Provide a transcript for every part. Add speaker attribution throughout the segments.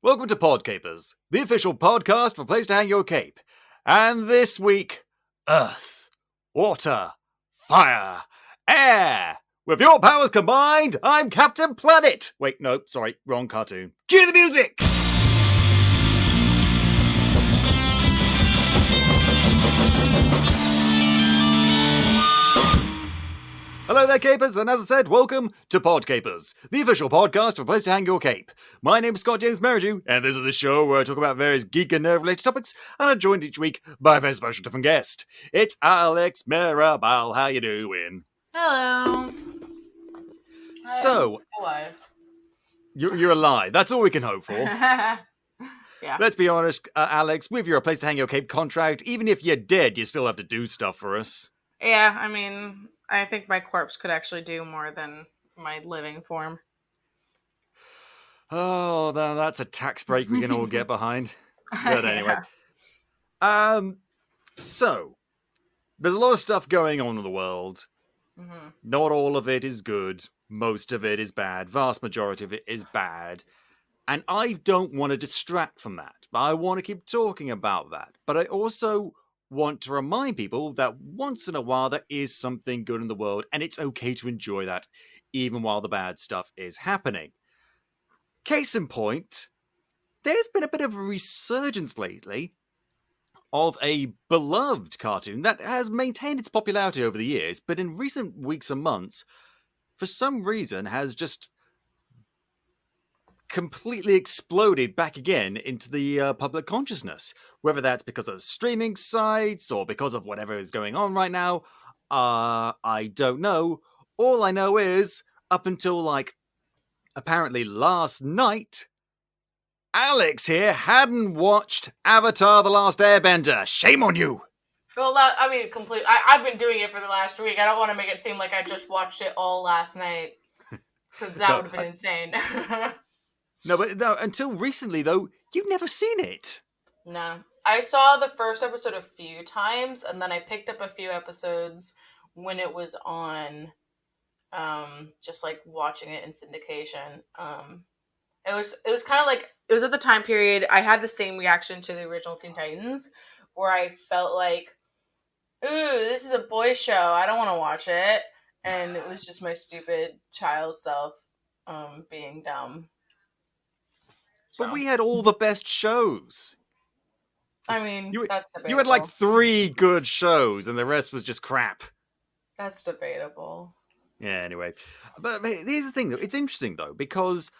Speaker 1: Welcome to Podcapers, the official podcast for Place to Hang Your Cape. And this week, Earth, Water, Fire, Air. With your powers combined, I'm Captain Planet. Wait, no, sorry, wrong cartoon. Cue the music! Hello there, Capers, and as I said, welcome to Podcapers, the official podcast for Place to Hang Your Cape. My name is Scott James Merridew, and this is the show where I talk about various geek and nerd-related topics, and I'm joined each week by a very special different guest. It's Alex Mirabal. How you doing?
Speaker 2: Hello.
Speaker 1: So,
Speaker 2: alive.
Speaker 1: You're alive. That's all we can hope for.
Speaker 2: Yeah.
Speaker 1: Let's be honest, Alex, with your Place to Hang Your Cape contract, even if you're dead, you still have to do stuff for us.
Speaker 2: Yeah, I mean, I think my corpse could actually do more than my living form.
Speaker 1: Oh, that's a tax break we can all get behind. But anyway. So, there's a lot of stuff going on in the world.
Speaker 2: Mm-hmm.
Speaker 1: Not all of it is good. Most of it is bad. Vast majority of it is bad. And I don't want to distract from that. I want to keep talking about that. But I also want to remind people that once in a while there is something good in the world, and it's okay to enjoy that, even while the bad stuff is happening. Case in point, there's been a bit of a resurgence lately of a beloved cartoon that has maintained its popularity over the years, but in recent weeks and months, for some reason, has just completely exploded back again into the public consciousness. Whether that's because of streaming sites or because of whatever is going on right now, I don't know. All I know is, up until, apparently last night, Alex here hadn't watched Avatar: The Last Airbender. Shame on you!
Speaker 2: Well, completely. I've been doing it for the last week. I don't want to make it seem like I just watched it all last night, because that would have been insane.
Speaker 1: No, until recently, though, you've never seen it.
Speaker 2: No. I saw the first episode a few times, and then I picked up a few episodes when it was on, just, watching it in syndication. It was kind of like, it was at the time period, I had the same reaction to the original Teen Titans, where I felt like, ooh, this is a boy show, I don't want to watch it, and it was just my stupid child self, being dumb.
Speaker 1: But we had all the best shows.
Speaker 2: I mean, that's debatable.
Speaker 1: You had 3 good shows, and the rest was just crap.
Speaker 2: That's debatable.
Speaker 1: Yeah, anyway. But here's the thing, though. It's interesting, though, because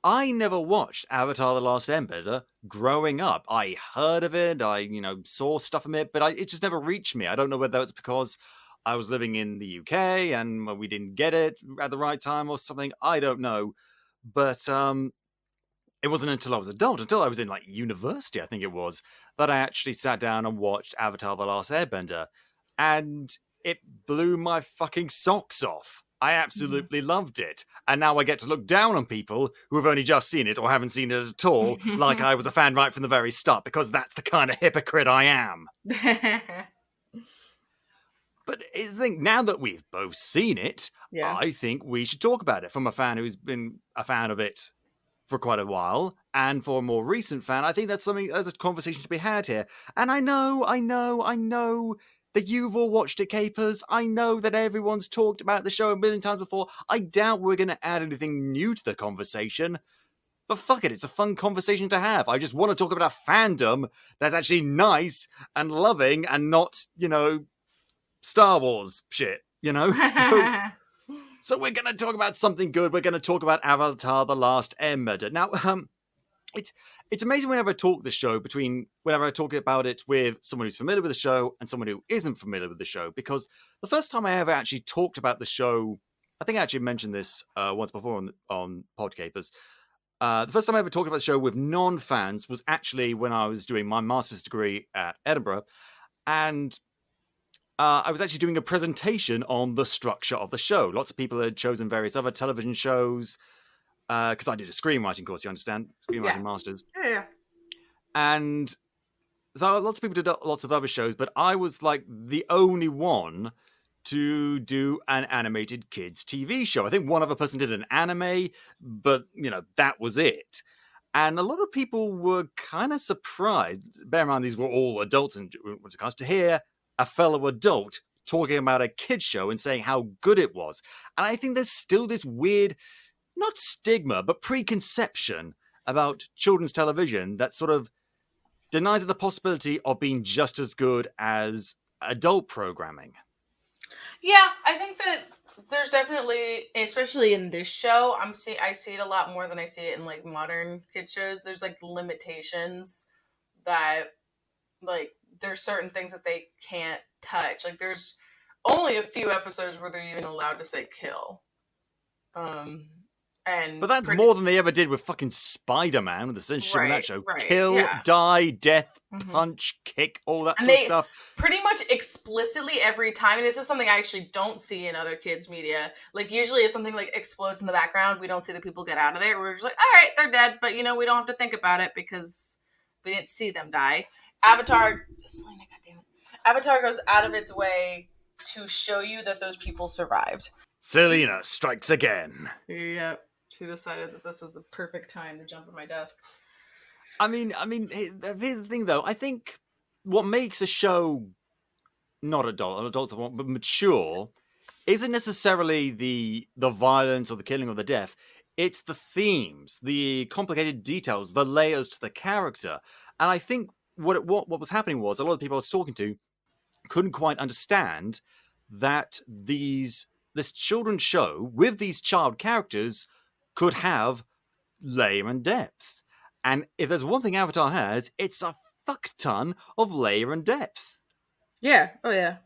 Speaker 1: I never watched Avatar: The Last Airbender growing up. I heard of it, I saw stuff from it, but it just never reached me. I don't know whether it's because I was living in the UK and we didn't get it at the right time or something. I don't know. But it wasn't until I was adult, until I was in university, I think it was, that I actually sat down and watched Avatar: The Last Airbender. And it blew my fucking socks off. I absolutely loved it. And now I get to look down on people who have only just seen it or haven't seen it at all, like I was a fan right from the very start, because that's the kind of hypocrite I am. But the thing, now that we've both seen it, yeah, I think we should talk about it. From a fan who's been a fan of it for quite a while, and for a more recent fan, I think that's a conversation to be had here. And I know that you've all watched it, Capers. I know that everyone's talked about the show a million times before. I doubt we're going to add anything new to the conversation. But fuck it, it's a fun conversation to have. I just want to talk about a fandom that's actually nice and loving and not, Star Wars shit, So we're going to talk about something good. We're going to talk about Avatar: The Last Airbender. Now, it's amazing whenever I talk about it with someone who's familiar with the show and someone who isn't familiar with the show, because the first time I ever actually talked about the show, I think I actually mentioned this once before on Podcapers. The first time I ever talked about the show with non-fans was actually when I was doing my master's degree at Edinburgh, and I was actually doing a presentation on the structure of the show. Lots of people had chosen various other television shows, because I did a screenwriting course, you understand? Screenwriting masters.
Speaker 2: Yeah.
Speaker 1: And so lots of people did lots of other shows, but I was the only one to do an animated kids TV show. I think one other person did an anime, but that was it. And a lot of people were kind of surprised. Bear in mind, these were all adults, and when it comes to hear a fellow adult talking about a kid's show and saying how good it was. And I think there's still this weird, not stigma, but preconception about children's television that sort of denies it the possibility of being just as good as adult programming.
Speaker 2: Yeah, I think that there's definitely, especially in this show, I see it a lot more than I see it in like modern kid shows. There's like limitations that like there's certain things that they can't touch. Like there's only a few episodes where they're even allowed to say kill. And
Speaker 1: But that's more than they ever did with fucking Spider-Man with the censorship in that show.
Speaker 2: Right,
Speaker 1: Kill,
Speaker 2: yeah.
Speaker 1: die, death, punch, kick, all that
Speaker 2: And
Speaker 1: sort of stuff.
Speaker 2: Pretty much explicitly every time, and this is something I actually don't see in other kids' media. Like usually if something like explodes in the background, we don't see the people get out of there. We're just like, all right, they're dead, but you know, we don't have to think about it because we didn't see them die. Avatar, Selena, goddammit. Avatar goes out of its way to show you that those people survived.
Speaker 1: Selena strikes again.
Speaker 2: Yep. She decided that this was the perfect time to jump at my desk.
Speaker 1: I mean, here's the thing, though. I think what makes a show not adult, but mature, isn't necessarily the violence or the killing or the death. It's the themes, the complicated details, the layers to the character. And I think what was happening was a lot of people I was talking to couldn't quite understand that this children's show with these child characters could have layer and depth. And if there's one thing Avatar has, it's a fuck ton of layer and depth.
Speaker 2: Yeah. Oh, yeah.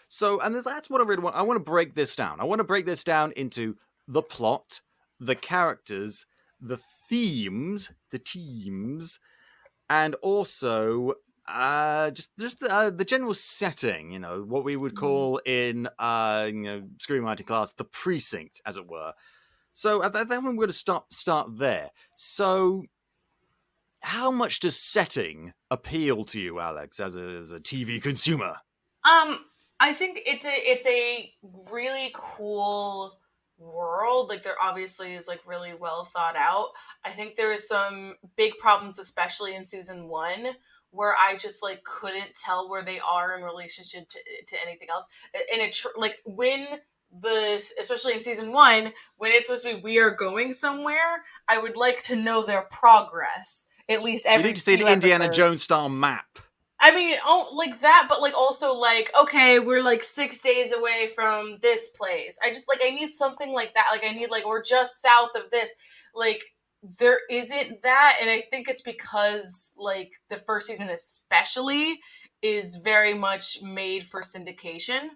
Speaker 1: So, and that's what I really want. I want to break this down. I want to break this down into the plot, the characters, the themes, the teams, and also just the general setting. You know, what we would call in screenwriting class the precinct, as it were. So then we're going to start there. So, how much does setting appeal to you, Alex, as a TV consumer?
Speaker 2: I think it's a really cool world. Like there obviously is like really well thought out. I think there is some big problems, especially in season 1, where I just like couldn't tell where they are in relationship to anything else. And especially in season 1, when it's supposed to be we are going somewhere, I would like to know their progress. At least every
Speaker 1: you need to see the Indiana Jones style map.
Speaker 2: I mean, like that, but like also like, okay, we're like 6 days away from this place. I just like, I need something like that. Like I need like, we're just south of this. Like there isn't that. And I think it's because like the first season especially is very much made for syndication.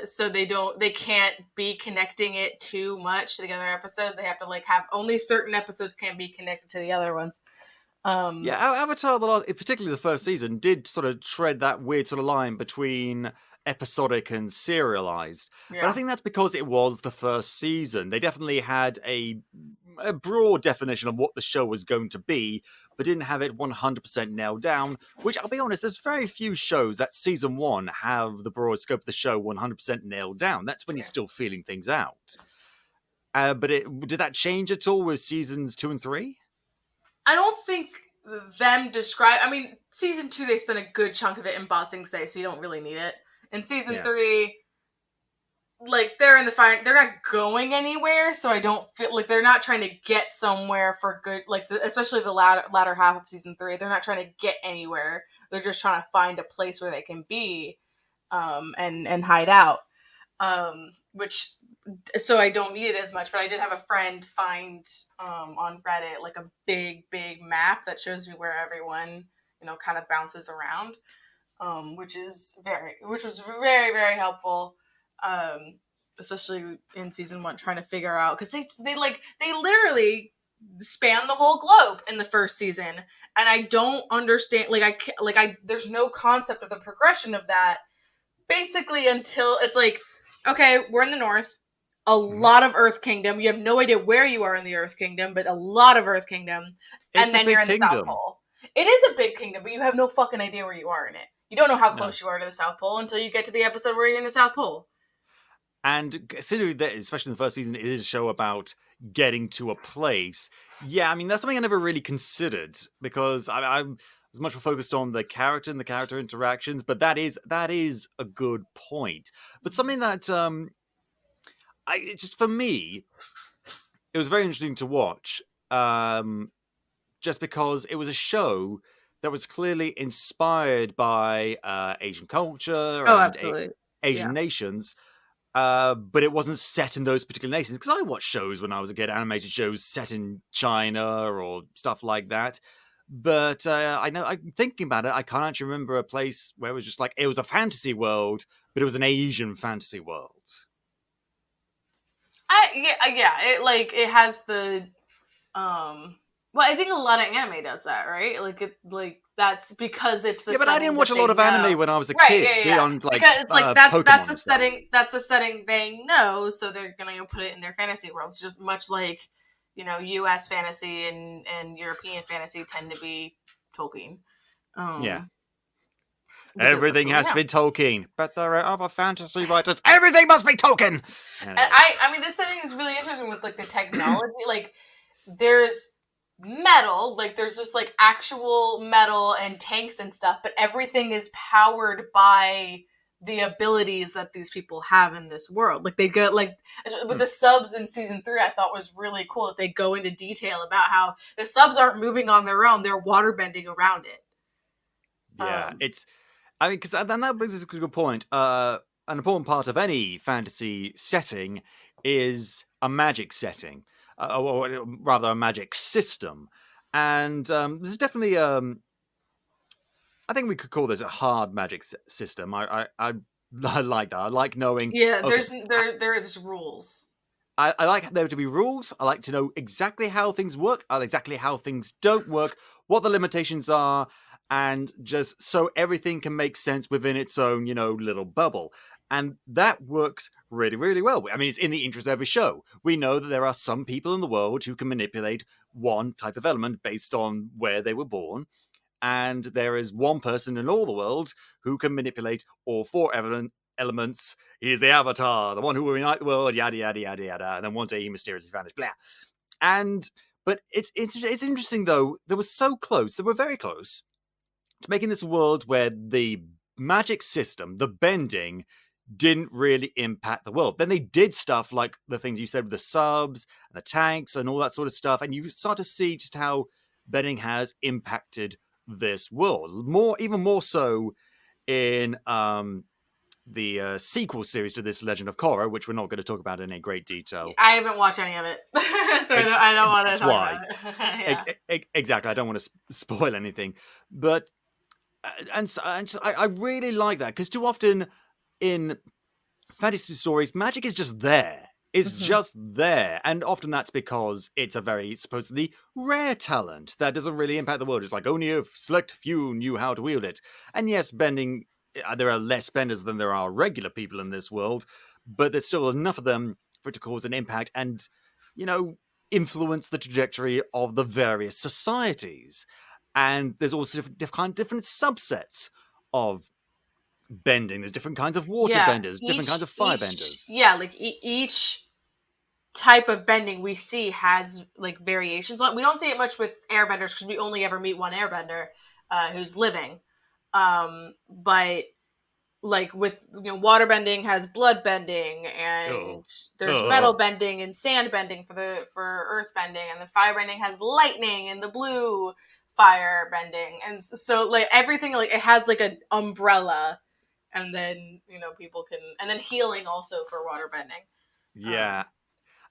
Speaker 2: So they can't be connecting it too much to the other episodes. They have to like have only certain episodes can be connected to the other ones.
Speaker 1: Yeah, Avatar, particularly the first season, did sort of tread that weird sort of line between episodic and serialized.
Speaker 2: Yeah.
Speaker 1: But I think that's because it was the first season. They definitely had a broad definition of what the show was going to be, but didn't have it 100% nailed down, which I'll be honest, there's very few shows that season 1 have the broad scope of the show 100% nailed down. That's when you're still feeling things out. But did that change at all with seasons 2 and 3?
Speaker 2: I don't think them describe. I mean, season 2 they spent a good chunk of it in Ba Sing Se, so you don't really need it. In season 3, like they're in the fire, they're not going anywhere, so I don't feel like they're not trying to get somewhere for good. Like especially the latter half of season 3, they're not trying to get anywhere. They're just trying to find a place where they can be, and hide out. Which. So I don't need it as much, but I did have a friend find on Reddit like a big map that shows me where everyone kind of bounces around, which was very very helpful, especially in season 1 trying to figure out because they literally span the whole globe in the first season, and I don't understand there's no concept of the progression of that basically until it's like, okay, we're in the north. A lot of Earth Kingdom. You have no idea where you are in the Earth Kingdom, but a lot of Earth Kingdom. And then you're in the South Pole. It is a big kingdom, but you have no fucking idea where you are in it. You don't know how close you are to the South Pole until you get to the episode where you're in the South Pole.
Speaker 1: And considering that, especially in the first season, it is a show about getting to a place. Yeah, I mean, that's something I never really considered because I was much more focused on the character and the character interactions, but that is a good point. But something that just for me, it was very interesting to watch, just because it was a show that was clearly inspired by Asian culture
Speaker 2: Oh,
Speaker 1: and
Speaker 2: absolutely. Yeah.
Speaker 1: Asian nations, but it wasn't set in those particular nations. Because I watched shows when I was a kid, animated shows set in China or stuff like that. But I know, I'm thinking about it, I can't actually remember a place where it was just like it was a fantasy world, but it was an Asian fantasy world.
Speaker 2: It has the well, I think a lot of anime does that, right? That's because it's the
Speaker 1: Yeah, but I didn't
Speaker 2: setting
Speaker 1: watch
Speaker 2: that
Speaker 1: a
Speaker 2: they
Speaker 1: lot of anime
Speaker 2: know.
Speaker 1: when I was a
Speaker 2: Right,
Speaker 1: kid
Speaker 2: yeah.
Speaker 1: beyond like
Speaker 2: Because it's like that's
Speaker 1: Pokemon
Speaker 2: the
Speaker 1: and stuff.
Speaker 2: setting, they know, so they're gonna put it in their fantasy worlds. Just much like, US fantasy and European fantasy tend to be Tolkien.
Speaker 1: Yeah.
Speaker 2: Because that's
Speaker 1: Everything
Speaker 2: what we
Speaker 1: has to
Speaker 2: know.
Speaker 1: be Tolkien, but there are other fantasy writers. Everything must be Tolkien.
Speaker 2: And
Speaker 1: Anyway,
Speaker 2: I mean, this setting is really interesting with like the technology. Like, there's metal, like there's just like actual metal and tanks and stuff, but everything is powered by the abilities that these people have in this world. Like, they go like with the subs in season 3, I thought was really cool that they go into detail about how the subs aren't moving on their own; they're water bending around it.
Speaker 1: yeah, I mean, because then that brings us to a good point. An important part of any fantasy setting is a magic setting, or rather, a magic system. And this is definitely, I think we could call this a hard magic system. I like that. I like knowing.
Speaker 2: Yeah,
Speaker 1: Okay,
Speaker 2: there is rules.
Speaker 1: I like there to be rules. I like to know exactly how things work, exactly how things don't work, what the limitations are, and just so everything can make sense within its own, little bubble. And that works really, really well. I mean, it's in the interest of every show. We know that there are some people in the world who can manipulate one type of element based on where they were born. And there is one person in all the world who can manipulate all four elements. He is the Avatar, the one who will unite the world, yada yada yada yada. And then one day he mysteriously vanished. Blah. But it's interesting though. They were so close. They were very close to making this world where the magic system, the bending, didn't really impact the world. Then they did stuff like the things you said with the subs and the tanks and all that sort of stuff, and you start to see just how bending has impacted this world. Even more so in the sequel series to this Legend of Korra, which we're not going to talk about in any great detail.
Speaker 2: I haven't watched any of it, so I don't want to talk
Speaker 1: why.
Speaker 2: about it. Yeah.
Speaker 1: Exactly. I don't want to spoil anything, but I really like that because too often in fantasy stories, magic is just there. It's just there. And often that's because it's a very supposedly rare talent that doesn't really impact the world. It's like only a select few knew how to wield it. And yes, bending, there are less benders than there are regular people in this world, but there's still enough of them for it to cause an impact and, influence the trajectory of the various societies. And there's also different subsets of bending. There's different kinds of water benders, different kinds of fire benders.
Speaker 2: Yeah, like each type of bending we see has like variations. We don't see it much with airbenders because we only ever meet one airbender who's living. But like with water bending has blood bending, and there's metal bending and sand bending for earth bending, and the fire bending has lightning and the blue fire bending, and so like everything, like it has like an umbrella. And then people can, and then healing also for water bending.
Speaker 1: Yeah,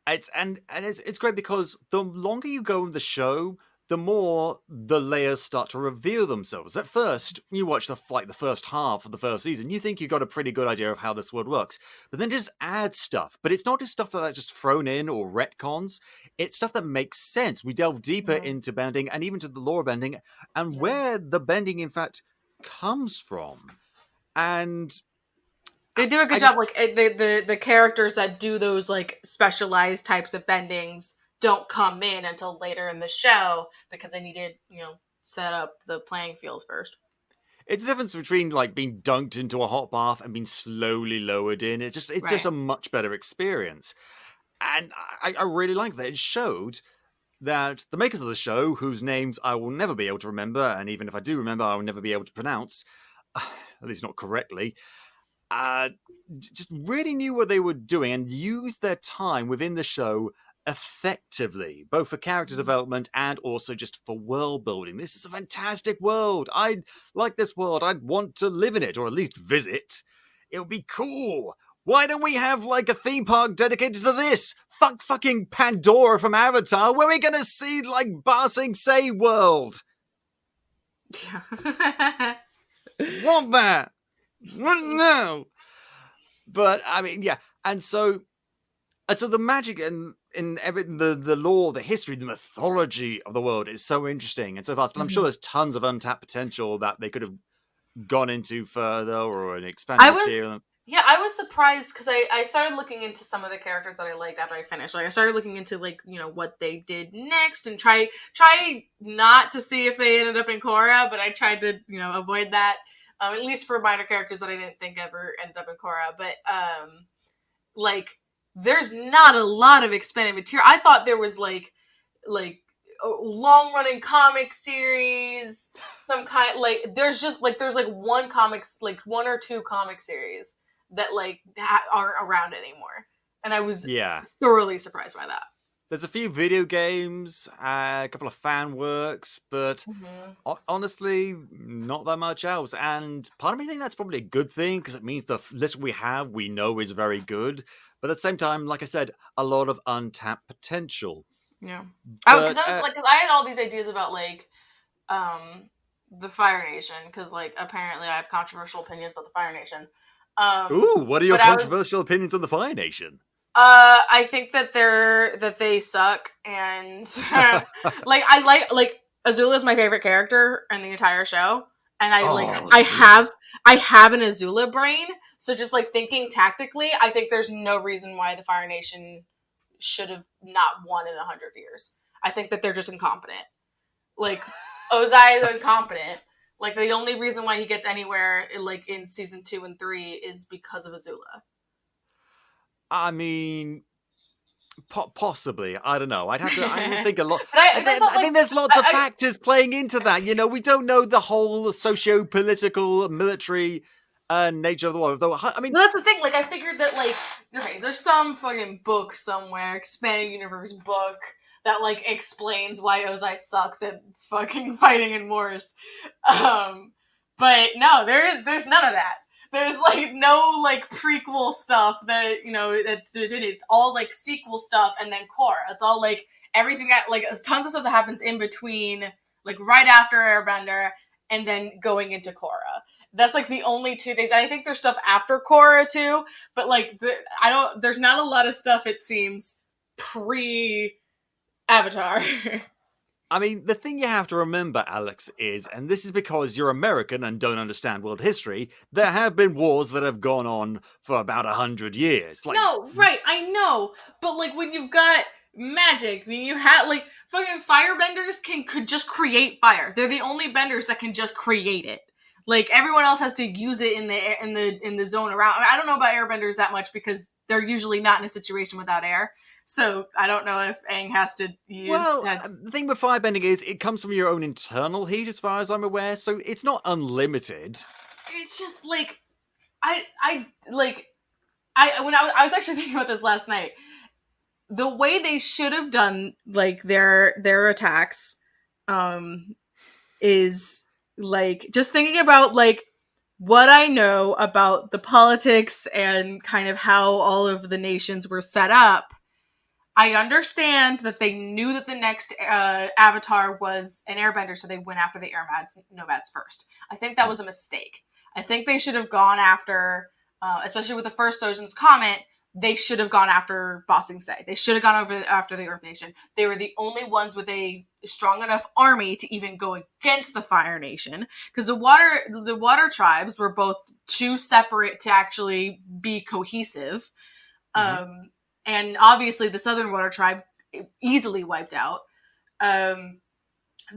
Speaker 1: it's great because the longer you go in the show, the more the layers start to reveal themselves. At first, you watch the first half of the first season, you think you've got a pretty good idea of how this world works, but then just add stuff. But it's not just stuff that's just thrown in or retcons. It's stuff that makes sense. We delve deeper into bending and even to the lore bending and where the bending, in fact, comes from. And
Speaker 2: they do a good job. Like the characters that do those like specialized types of bendings don't come in until later in the show because they need to set up the playing field first.
Speaker 1: It's the difference between like being dunked into a hot bath and being slowly lowered in. It's just a much better experience. And I really like that. It showed that the makers of the show, whose names I will never be able to remember, and even if I do remember, I will never be able to pronounce, at least not correctly, just really knew what they were doing and used their time within the show effectively, both for character development and also just for world building. This is a fantastic world. I like this world. I'd want to live in it, or at least visit. It would be cool. Why don't we have like a theme park dedicated to this? Fucking Pandora from Avatar, where we're gonna see like Ba Sing Se world.
Speaker 2: Yeah.
Speaker 1: Want that? No. But I mean, yeah, and so the magic and in everything, the lore, the history, the mythology of the world is so interesting and so vast. And I'm sure there's tons of untapped potential that they could have gone into further or an expanded material.
Speaker 2: Yeah, I was surprised because I started looking into some of the characters that I liked after I finished. Like I started looking into like, you know, what they did next and try not to see if they ended up in Korra, but I tried to, you know, avoid that. At least for minor characters that I didn't think ever ended up in Korra. But like there's not a lot of expanded material. I thought there was like a long running comic series, some kind like there's one or two comic series that like aren't around anymore, and I was thoroughly surprised by that.
Speaker 1: There's a few video games, a couple of fan works, but honestly, not that much else. And part of me think that's probably a good thing because it means the little we have, we know is very good. But at the same time, like I said, a lot of untapped potential.
Speaker 2: Yeah, because I had all these ideas about like the Fire Nation because like apparently I have controversial opinions about the Fire Nation.
Speaker 1: Ooh, what are your controversial opinions on the Fire Nation?
Speaker 2: I think that they suck, and like I like Azula is my favorite character in the entire show, and I have an Azula brain, so just like thinking tactically, I think there's no reason why the Fire Nation should have not won in 100 years. I think that they're just incompetent. Like Ozai is incompetent. Like the only reason why he gets anywhere, like in season 2 and 3, is because of Azula.
Speaker 1: I mean, possibly. I don't know. I would think a lot.
Speaker 2: I
Speaker 1: think there's lots of factors playing into that. You know, we don't know the whole socio-political, military nature of the world. Though, I mean,
Speaker 2: well, that's the thing. Like, I figured that, like, okay, there's some fucking book somewhere, expanded universe book, that like explains why Ozai sucks at fucking fighting in wars. But no, there's none of that. There's like no like prequel stuff that, you know, it's all like sequel stuff and then Korra. It's all like everything that like tons of stuff that happens in between, like right after Airbender and then going into Korra. That's like the only two things. And I think there's stuff after Korra too, but like there's not a lot of stuff, it seems, pre Avatar.
Speaker 1: I mean, the thing you have to remember, Alex, is, and this is because you're American and don't understand world history, there have been wars that have gone on for about 100 years. Like,
Speaker 2: no, right, I know. But, like, when you've got magic, when you have, like, fucking firebenders could just create fire. They're the only benders that can just create it. Like, everyone else has to use it in the zone around. I mean, I don't know about airbenders that much because they're usually not in a situation without air. So I don't know if Aang has to use...
Speaker 1: Well, the thing with firebending is it comes from your own internal heat, as far as I'm aware, so it's not unlimited.
Speaker 2: It's just like... I was actually thinking about this last night. The way they should have done like their attacks is like just thinking about like what I know about the politics and kind of how all of the nations were set up. I understand that they knew that the next Avatar was an airbender, so they went after the nomads first. I think that was a mistake. I think they should have gone after, especially with the first Sojin's comment, they should have gone after Ba Sing Se. They should have gone after the Earth Nation. They were the only ones with a strong enough army to even go against the Fire Nation, because the water tribes were both too separate to actually be cohesive. Mm-hmm. And obviously the Southern Water Tribe easily wiped out. The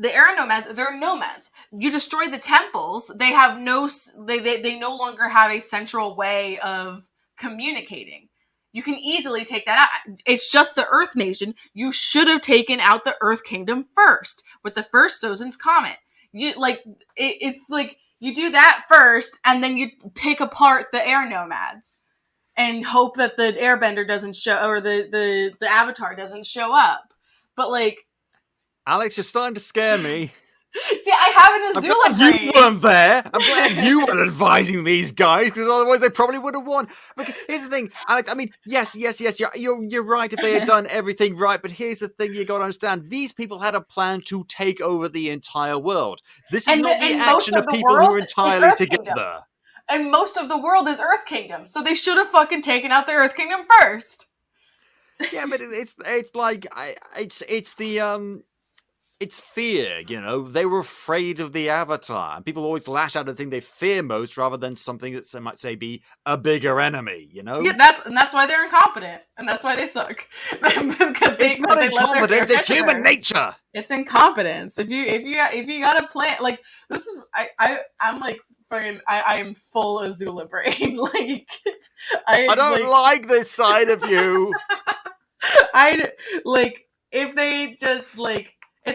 Speaker 2: Air Nomads, they're nomads. You destroy the temples, they no longer have a central way of communicating. You can easily take that out. It's just the Earth Nation. You should have taken out the Earth Kingdom first with the first Sozin's Comet. It's like you do that first, and then you pick apart the air nomads and hope that the Airbender doesn't show, or the Avatar doesn't show up. But like,
Speaker 1: Alex, you're starting to scare me.
Speaker 2: see, I have an Azula brain.
Speaker 1: You weren't there. I'm glad you weren't advising these guys, because otherwise they probably would have won. But here's the thing, Alex. I mean, yes, you're right if they had done everything right. But here's the thing: you got to understand, these people had a plan to take over the entire world. This is not the action of people who are entirely together.
Speaker 2: And most of the world is Earth Kingdom, so they should have fucking taken out the Earth Kingdom first.
Speaker 1: Yeah, but it's fear, you know. They were afraid of the Avatar, and people always lash out at the thing they fear most, rather than something that some might say be a bigger enemy, you know.
Speaker 2: Yeah, that's why they're incompetent, and that's why they suck.
Speaker 1: It's not incompetence; it's human nature.
Speaker 2: It's incompetence. If you got a plan, like this is I'm like. I am full Azula brain. Like,
Speaker 1: I don't like this side of you.
Speaker 2: If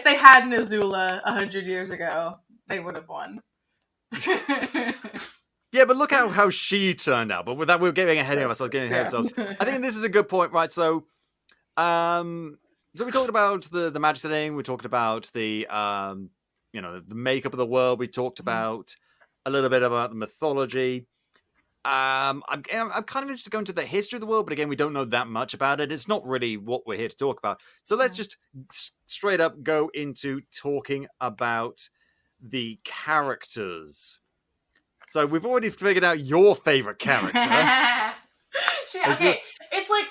Speaker 2: they had an Azula 100 years ago, they would have won.
Speaker 1: Yeah, but look how she turned out. But with that, we're getting ahead of ourselves. I think this is a good point, right? So, we talked about the magic setting. We talked about the the makeup of the world. We talked about a little bit about the mythology. I'm kind of interested to go into the history of the world, but again, we don't know that much about it. It's not really what we're here to talk about. So let's just straight up go into talking about the characters. So we've already figured out your favorite character.
Speaker 2: It's like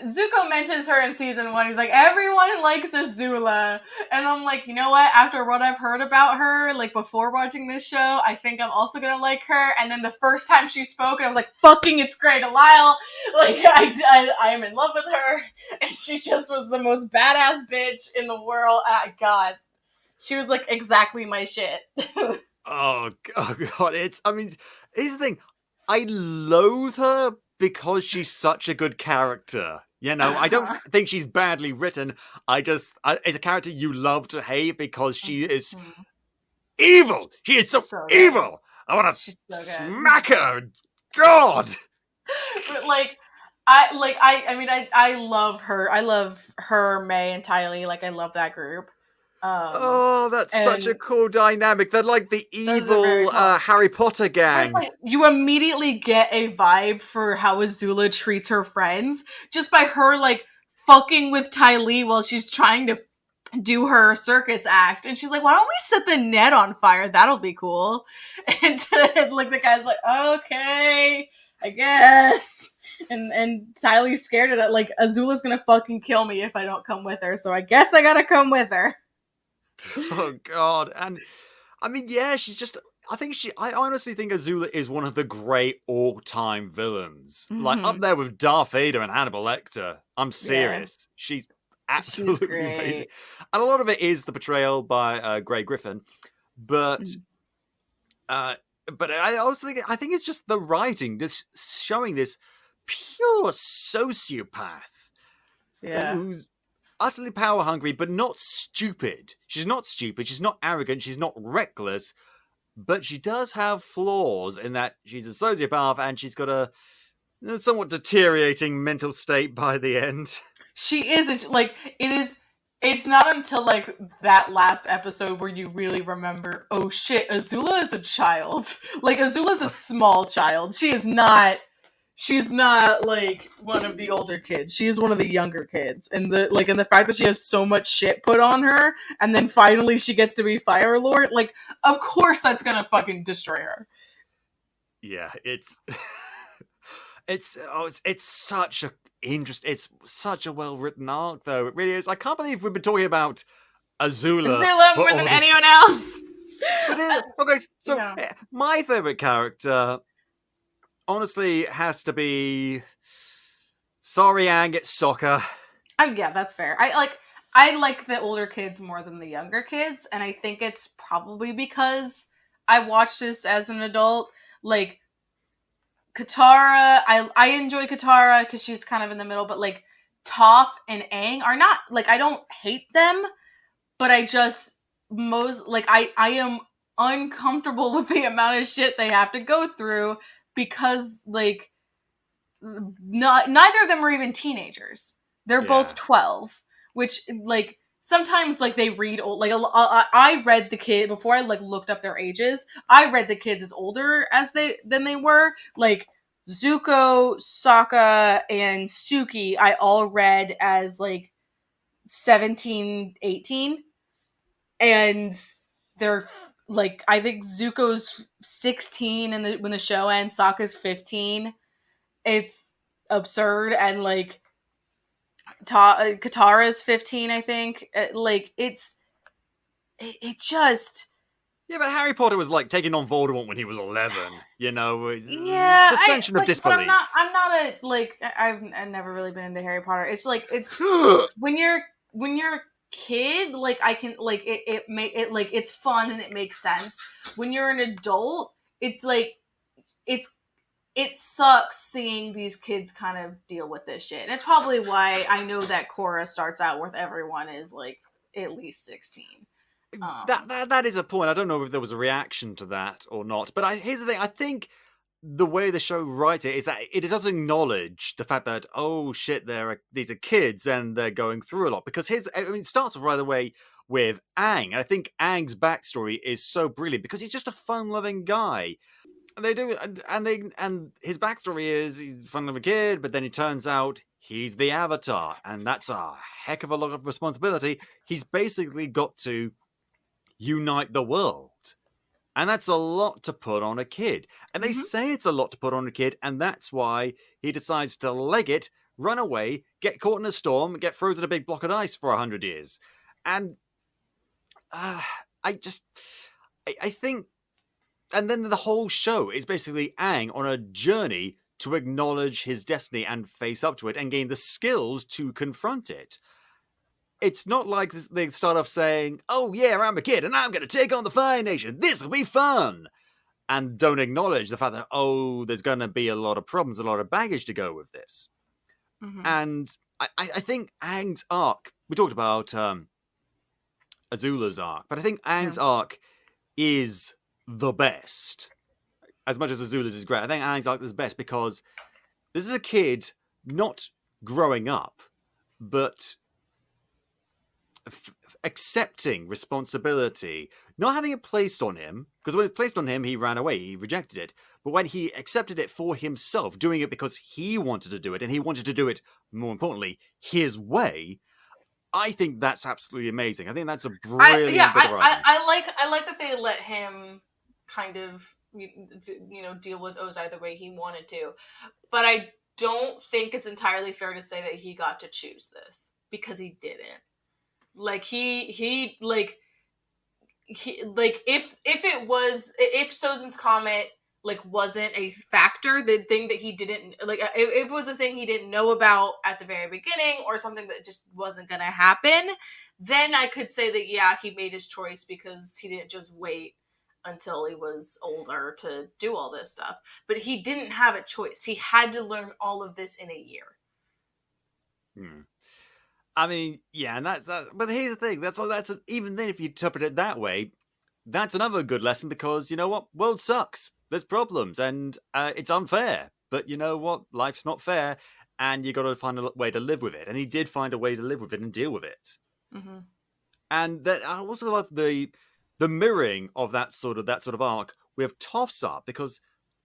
Speaker 2: Zuko mentions her in season 1. He's like, everyone likes Azula. And I'm like, you know what? After what I've heard about her, like before watching this show, I think I'm also gonna like her. And then the first time she spoke, I was like, fucking it's Grey Delisle. Like, I'm in love with her. And she just was the most badass bitch in the world. God. She was like exactly my shit.
Speaker 1: Oh God. Here's the thing. I loathe her because she's such a good character. You know, I don't think she's badly written. It's a character you love to hate because she is evil. She is so evil. I want to smack her. God.
Speaker 2: But I love her. I love her, May, and Tylee. Like, I love that group.
Speaker 1: That's such a cool dynamic. They're like the evil Harry Potter gang.
Speaker 2: Like, you immediately get a vibe for how Azula treats her friends just by her like fucking with Tylee while she's trying to do her circus act, and she's like, "Why don't we set the net on fire? That'll be cool." And like the guy's like, "Okay, I guess." And Tylee's scared of that. Like, Azula's gonna fucking kill me if I don't come with her, so I guess I gotta come with her.
Speaker 1: Oh God. And I mean, yeah, she's just, I honestly think Azula is one of the great all-time villains. Like, up there with Darth Vader and Hannibal Lecter. I'm serious. Yeah. She's absolutely amazing. And a lot of it is the portrayal by Grey Griffin. But I also think it's just the writing, just showing this pure sociopath.
Speaker 2: Yeah.
Speaker 1: Who's utterly power hungry, but not stupid. She's not stupid. She's not arrogant. She's not reckless. But she does have flaws in that she's a sociopath and she's got a somewhat deteriorating mental state by the end.
Speaker 2: She isn't. Like, it's not until like that last episode where you really remember, oh shit, Azula is a child. Like, Azula's a small child. She's not like one of the older kids. She is one of the younger kids. And the fact that she has so much shit put on her, and then finally she gets to be Fire Lord, like, of course that's gonna fucking destroy her.
Speaker 1: Yeah, it's such a it's such a well written arc, though. It really is. I can't believe we've been talking about Azula
Speaker 2: more than anyone else.
Speaker 1: Okay, so my favorite character, honestly, has to be, sorry, Aang, it's Sokka.
Speaker 2: Yeah, that's fair. I like the older kids more than the younger kids, and I think it's probably because I watched this as an adult. Like, Katara, I enjoy Katara because she's kind of in the middle, but like Toph and Aang are not like, I don't hate them, but I just I am uncomfortable with the amount of shit they have to go through because like neither of them are even teenagers. They're both
Speaker 1: Yeah.
Speaker 2: 12, which like sometimes like they read old, like I read the kid before I like looked up their ages. I read the kids as older as than they were. Like Zuko, Sokka, and Suki I all read as like 17, 18, and they're like, I think Zuko's 16 and when the show ends, Sokka's 15. It's absurd. And like Katara's 15, I think. Like it just,
Speaker 1: Yeah, but Harry Potter was like taking on Voldemort when he was 11.
Speaker 2: yeah, I
Speaker 1: Suspension of
Speaker 2: like, but
Speaker 1: disbelief.
Speaker 2: I'm not a like, I've never really been into Harry Potter. It's like, it's when you're a kid, like I can like it like it's fun and it makes sense. When you're an adult, it's like it's it sucks seeing these kids kind of deal with this shit. And it's probably why I know that Korra starts out with everyone is like at least 16.
Speaker 1: That is a point. I don't know if there was a reaction to that or not. But here's the thing. I think the way the show writes it is that it does acknowledge the fact that, oh shit, these are kids and they're going through a lot. Because it starts off right away with Aang. I think Aang's backstory is so brilliant because he's just a fun-loving guy. And they do, and his backstory is he's a fun-loving kid, but then it turns out he's the Avatar, and that's a heck of a lot of responsibility. He's basically got to unite the world. And that's a lot to put on a kid. And they
Speaker 2: Mm-hmm.
Speaker 1: say it's a lot to put on a kid, and that's why he decides to leg it, run away, get caught in a storm, get frozen in a big block of ice for 100 years. And uh, I just, I think, and then the whole show is basically Aang on a journey to acknowledge his destiny and face up to it and gain the skills to confront it. It's not like they start off saying, oh yeah, I'm a kid and I'm going to take on the Fire Nation. This will be fun. And don't acknowledge the fact that, oh, there's going to be a lot of problems, a lot of baggage to go with this.
Speaker 2: Mm-hmm.
Speaker 1: And I think Aang's arc, we talked about Azula's arc, but I think Aang's arc is the best. As much as Azula's is great, I think Aang's arc is the best because this is a kid not growing up, but accepting responsibility, not having it placed on him, because when it was placed on him, he ran away, he rejected it. But when he accepted it for himself, doing it because he wanted to do it, and he wanted to do it, more importantly, his way, I think that's absolutely amazing. I think that's a brilliant bit of writing.
Speaker 2: I like that they let him kind of deal with Ozai the way he wanted to, but I don't think it's entirely fair to say that he got to choose this because he didn't. Like he like if Sozin's comet like wasn't a factor, the thing that he didn't like, if it was a thing he didn't know about at the very beginning or something that just wasn't gonna happen, then I could say that yeah, he made his choice because he didn't just wait until he was older to do all this stuff. But he didn't have a choice. He had to learn all of this in a year.
Speaker 1: I mean, yeah, and that's that. But here's the thing: even then, if you interpret it that way, that's another good lesson because you know what, world sucks. There's problems, and it's unfair. But you know what, life's not fair, and you got to find a way to live with it. And he did find a way to live with it and deal with it.
Speaker 2: Mm-hmm.
Speaker 1: And that I also love the mirroring of that sort of arc with Toph's arc because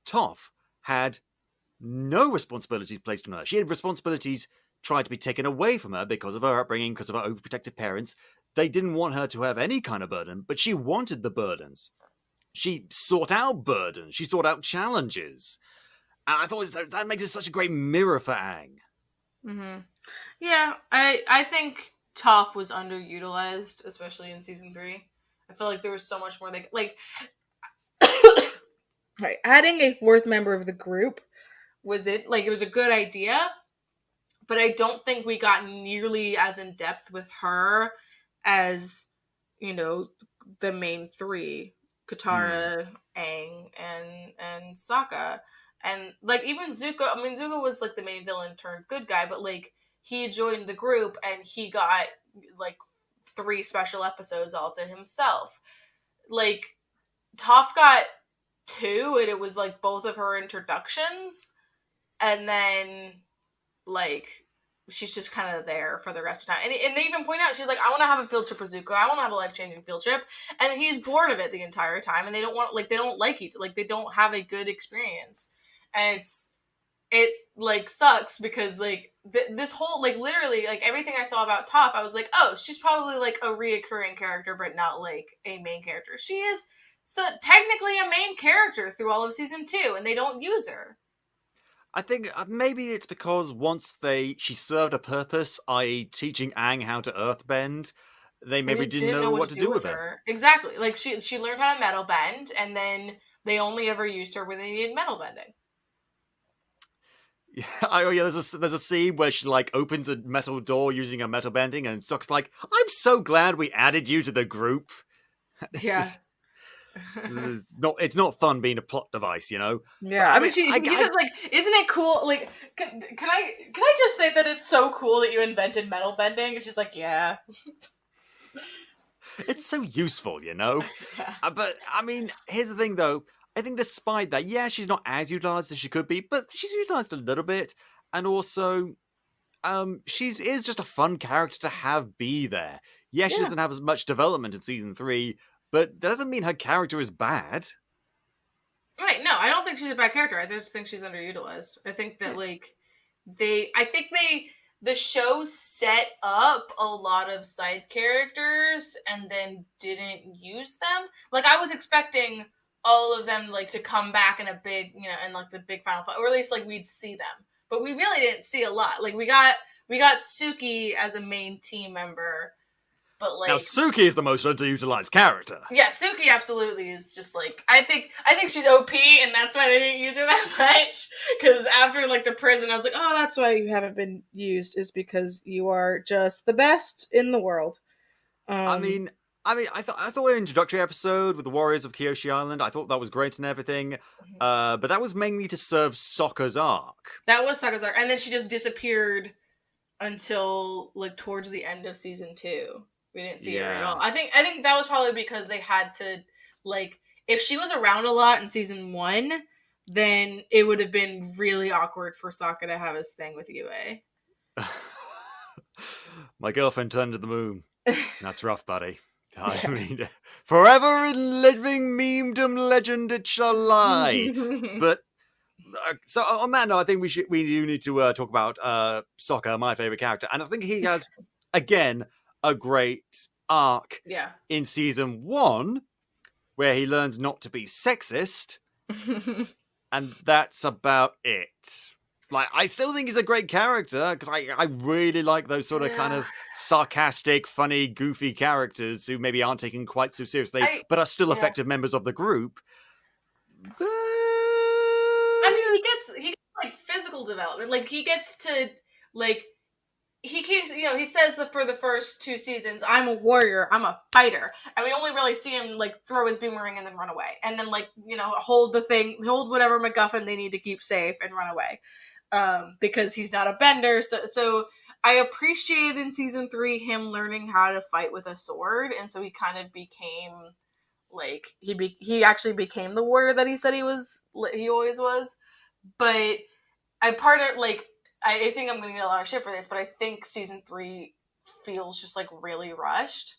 Speaker 1: Toph had no responsibilities placed on her. She had responsibilities tried to be taken away from her because of her upbringing, because of her overprotective parents. They didn't want her to have any kind of burden, but she wanted the burdens. She sought out burdens. She sought out challenges. And I thought that makes it such a great mirror for Aang.
Speaker 2: Mm-hmm. Yeah, I think Toph was underutilized, especially in season 3. I feel like there was so much more like right, adding a fourth member of the group it was a good idea, but I don't think we got nearly as in depth with her as the main 3, Katara, Aang, and Sokka. And like even Zuko, I mean Zuko was like the main villain turned good guy, but like he joined the group and he got like 3 special episodes all to himself. Like Toph got 2, and it was like both of her introductions, and then like she's just kind of there for the rest of the time. And they even point out, she's like, I want to have a field trip with Zuko. I want to have a life-changing field trip. And he's bored of it the entire time, and they don't like each, like they don't have a good experience. And it like sucks because like this whole like literally like everything I saw about Toph, I was like, oh, she's probably like a reoccurring character, but not like a main character. She is so technically a main character through all of season 2, and they don't use her.
Speaker 1: I think maybe it's because once she served a purpose, i.e. teaching Aang how to earthbend, they maybe didn't know what to do with her.
Speaker 2: Exactly. Like she learned how to metal bend, and then they only ever used her when they needed metal bending.
Speaker 1: Yeah, oh yeah, there's a scene where she like opens a metal door using a metal bending, and Sok's like, "I'm so glad we added you to the group." It's not fun being a plot device, you know.
Speaker 2: Yeah, I mean, he says like, "Isn't it cool? Like, can I just say that it's so cool that you invented metal bending?" And she's like, "Yeah."
Speaker 1: It's so useful, you know. Yeah. But I mean, here's the thing, though. I think despite that, yeah, she's not as utilized as she could be, but she's utilized a little bit, and also, she is just a fun character to have be there. Yeah, she doesn't have as much development in season 3, but that doesn't mean her character is bad.
Speaker 2: Right? No, I don't think she's a bad character. I just think she's underutilized. I think that like the show set up a lot of side characters and then didn't use them. Like I was expecting all of them like to come back in a big, you know, in like the big final fight, or at least like we'd see them. But we really didn't see a lot. Like we got Suki as a main team member, but like
Speaker 1: now Suki is the most underutilized character.
Speaker 2: Yeah, Suki absolutely is just like I think she's OP, and that's why they didn't use her that much. Because after like the prison, I was like, oh, that's why you haven't been used, is because you are just the best in the world.
Speaker 1: I mean, I thought an introductory episode with the Warriors of Kyoshi Island, I thought that was great and everything, but that was mainly to serve Sokka's arc.
Speaker 2: That was Sokka's arc, and then she just disappeared until like towards the end of season 2. We didn't see her at all. I think that was probably because they had to like if she was around a lot in season 1, then it would have been really awkward for Sokka to have his thing with Yue.
Speaker 1: My girlfriend turned to the moon. That's rough, buddy. I mean, forever in living memedom legend it shall lie. But so on that note, I think we do need to talk about Sokka, my favorite character, and I think he has again a great arc in season 1 where he learns not to be sexist, and that's about it. Like, I still think he's a great character, because I really like those sort of kind of sarcastic, funny, goofy characters who maybe aren't taken quite so seriously, but are still effective members of the group. But...
Speaker 2: I mean, he gets like physical development. Like, he gets to, like, he keeps, you know, he says that for the first 2 seasons, I'm a warrior, I'm a fighter. And we only really see him, like, throw his boomerang and then run away. And then, like, you know, hold whatever MacGuffin they need to keep safe and run away. Because he's not a bender. So I appreciated in season 3 him learning how to fight with a sword, and so he kind of became like he actually became the warrior that he said he always was. But I think I'm gonna get a lot of shit for this, but I think season 3 feels just like really rushed,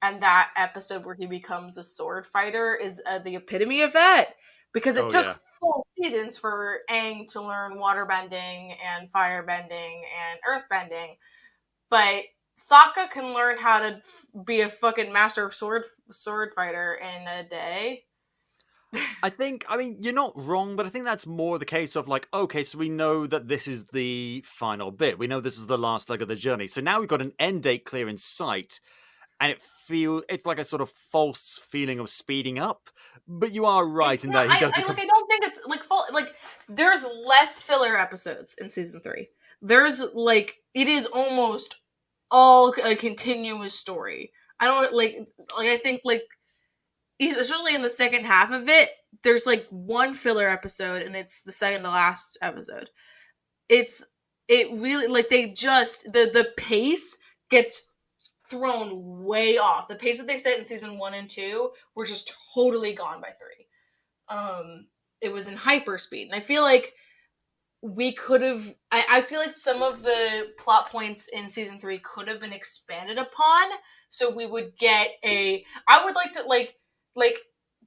Speaker 2: and that episode where he becomes a sword fighter is the epitome of that, because it took full seasons for Aang to learn water bending and fire bending and earth bending, but Sokka can learn how to be a fucking master sword fighter in a day.
Speaker 1: I mean, you're not wrong, but I think that's more the case of like, okay, so we know that this is the final bit. We know this is the last leg of the journey. So now we've got an end date clear in sight, and it's like a sort of false feeling of speeding up. But you are right in that he does. I
Speaker 2: don't think it's like there's less filler episodes in season 3. There's like it is almost all a continuous story. I don't like I think like especially in the second half of it, there's like one filler episode, and it's the second to last episode. It really, like, they just the pace gets thrown way off. The pace that they set in season 1 and 2 were just totally gone by 3. It was in hyperspeed, and I feel like we could have. I feel like some of the plot points in season 3 could have been expanded upon, so we would get a. I would like to like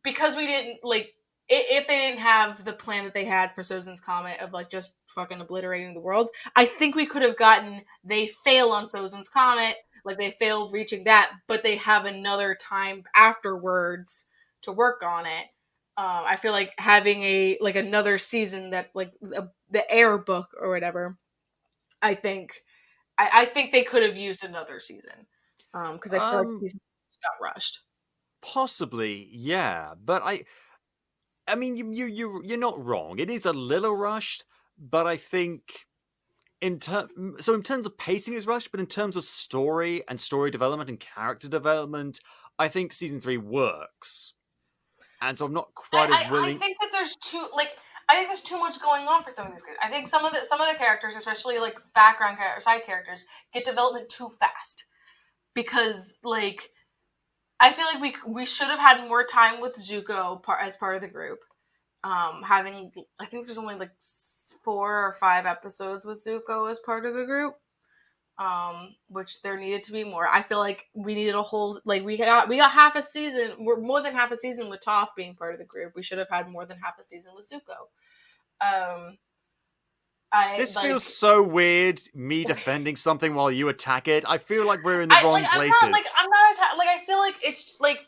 Speaker 2: because we didn't like if they didn't have the plan that they had for Sozin's Comet of like just fucking obliterating the world. I think we could have gotten they fail on Sozin's Comet, like they failed reaching that, but they have another time afterwards to work on it. I feel like having another season that like the Air book or whatever. I think they could have used another season because I feel like season got rushed.
Speaker 1: Possibly, yeah, but I mean, you're not wrong. It is a little rushed, but I think in terms of pacing is rushed, but in terms of story and story development and character development, I think season 3 works. And so I'm not quite as willing.
Speaker 2: I think that there's I think there's too much going on for some of these characters. I think some of the characters, especially like background characters, side characters, get development too fast because like I feel like we should have had more time with Zuko as part of the group. Having I think there's only like 4 or 5 episodes with Zuko as part of the group. Which there needed to be more. I feel like we needed a whole we got half a season. We're more than half a season with Toph being part of the group. We should have had more than half a season with Zuko.
Speaker 1: This feels so weird. Me defending something while you attack it. I feel like we're in the wrong places.
Speaker 2: I'm not I feel like it's like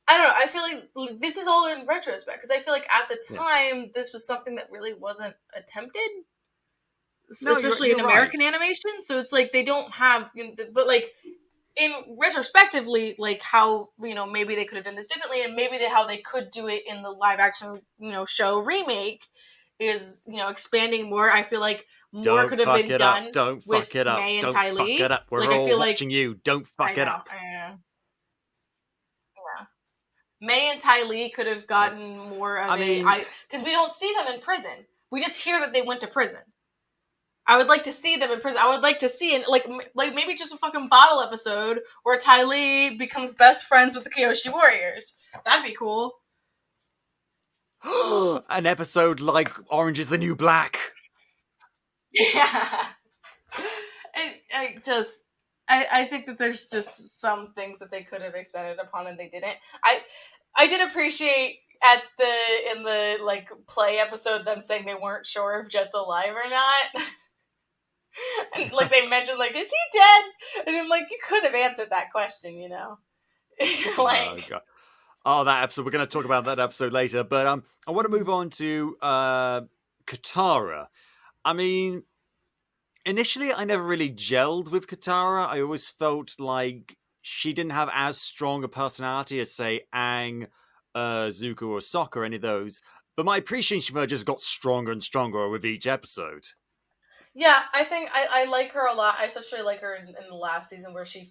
Speaker 2: I don't know. I feel like this is all in retrospect because I feel like at the time this was something that really wasn't attempted. No, especially in American animation, so it's like they don't have, but like in retrospectively, like how maybe they could have done this differently, and maybe how they could do it in the live action show remake is expanding more. I feel like more could have been done.
Speaker 1: Don't fuck it up.
Speaker 2: May and Ty Lee.
Speaker 1: Fuck it up. We're all watching you. Don't fuck it up.
Speaker 2: Yeah. May and Ty Lee could have gotten more of because we don't see them in prison. We just hear that they went to prison. I would like to see them in prison. I would like to see like maybe just a fucking bottle episode where Ty Lee becomes best friends with the Kyoshi Warriors. That'd be cool.
Speaker 1: An episode like Orange is the New Black.
Speaker 2: Yeah. I think that there's just some things that they could have expanded upon and they didn't. I did appreciate in the like play episode them saying they weren't sure if Jet's alive or not. And like they mentioned, like, is he dead? And I'm like, you could have answered that question, like,
Speaker 1: that episode. We're going to talk about that episode later, but I want to move on to Katara. I mean, initially, I never really gelled with Katara. I always felt like she didn't have as strong a personality as, say, Aang, Zuko, or Sokka, any of those. But my appreciation of her just got stronger and stronger with each episode.
Speaker 2: Yeah, I think I like her a lot. I especially like her in the last season where she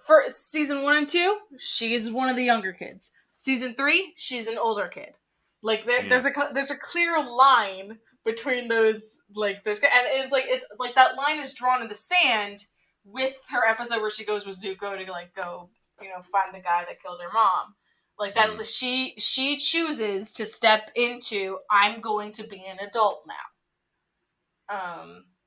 Speaker 2: for season 1 and 2, she's one of the younger kids. Season 3, she's an older kid. Like there's a clear line between those and it's like that line is drawn in the sand with her episode where she goes with Zuko to like go find the guy that killed her mom. Like that she chooses to step into I'm going to be an adult now.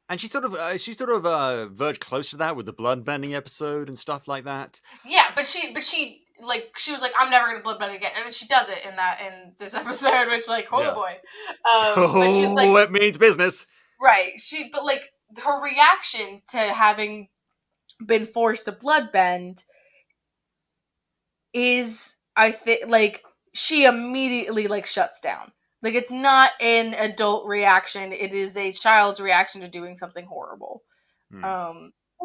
Speaker 1: And she sort of verged close to that with the bloodbending episode and stuff like that.
Speaker 2: Yeah, but she was like, I'm never gonna bloodbend again, and she does it in this episode, which like, boy. But she's like,
Speaker 1: it means business,
Speaker 2: right? But like her reaction to having been forced to bloodbend is, I think, like she immediately like shuts down. Like, it's not an adult reaction. It is a child's reaction to doing something horrible. Like,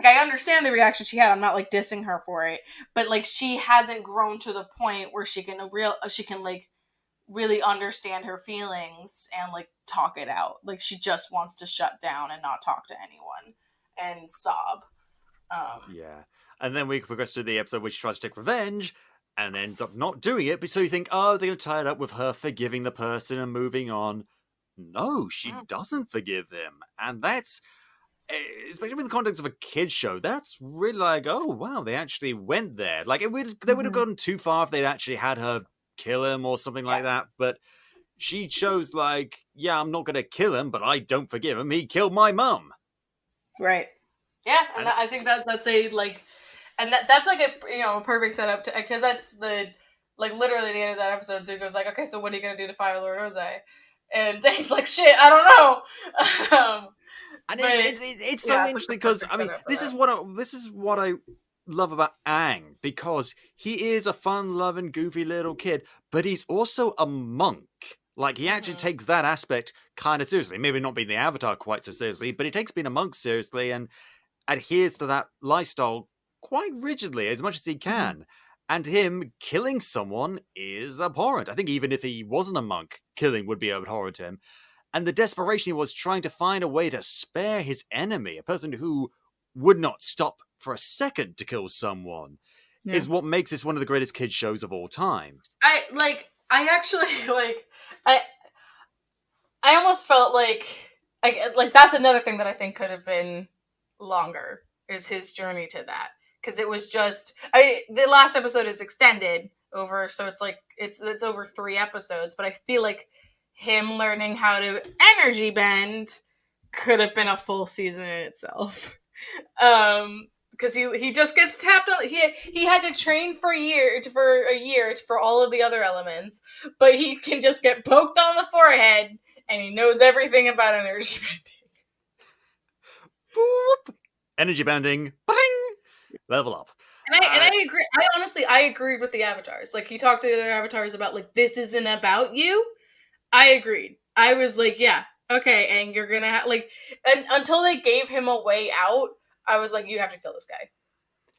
Speaker 2: I understand the reaction she had. I'm not, like, dissing her for it. But, like, she hasn't grown to the point where she can like, really understand her feelings and, like, talk it out. Like, she just wants to shut down and not talk to anyone and sob.
Speaker 1: Yeah. And then we progress to the episode where she tries to take revenge. and ends up not doing it. But so you think, oh, they're going to tie it up with her forgiving the person and moving on. No, she
Speaker 2: Mm.
Speaker 1: doesn't forgive him. And that's, especially in the context of a kid's show, that's really like, oh, wow, they actually went there. Like, they would have
Speaker 2: Mhm.
Speaker 1: gone too far if they'd actually had her kill him or something like
Speaker 2: Yes.
Speaker 1: that. But she chose, like, yeah, I'm not going to kill him, but I don't forgive him. He killed my mum.
Speaker 2: Right. Yeah, and
Speaker 1: And
Speaker 2: I think that's a like, and that's like a perfect setup to, because that's the like literally the end of that episode. So he goes like, okay, so what are you gonna do to fire Lord Rose? And he's like, shit, I don't know.
Speaker 1: And
Speaker 2: But
Speaker 1: it's so
Speaker 2: yeah, it's like the
Speaker 1: interesting because
Speaker 2: perfect setup for
Speaker 1: this is what I love about Aang, because he is a fun-loving, goofy little kid, but he's also a monk. Like, he
Speaker 2: that.
Speaker 1: actually takes that aspect kind of seriously. Maybe not being the Avatar quite so seriously, but he takes being a monk seriously and adheres to that lifestyle quite rigidly as much as he
Speaker 2: Hmm.
Speaker 1: can. And him killing someone is abhorrent. I think even if he wasn't a monk, killing would be abhorrent to him. And the desperation he was trying to find a way to spare his enemy, a person who would not stop for a second to kill someone,
Speaker 2: Yeah.
Speaker 1: is what makes this one of the greatest kids shows of all time.
Speaker 2: I actually I I almost felt like that's another thing that I think could have been longer, is his journey to that, because it was just the last episode is extended over, so it's like it's over 3 episodes, but I feel like him learning how to energy bend could have been a full season in itself. Because he just gets tapped on. He had to train for a year for all of the other elements, but he can just get poked on the forehead, and he knows everything about energy bending.
Speaker 1: Boop! Energy bending. Bang! Level up.
Speaker 2: And I agree. I agreed with the avatars. Like, he talked to the other avatars about, like, this isn't about you. I agreed. I was like, yeah, okay, and you're gonna like, and until they gave him a way out, I was like, you have to kill this guy.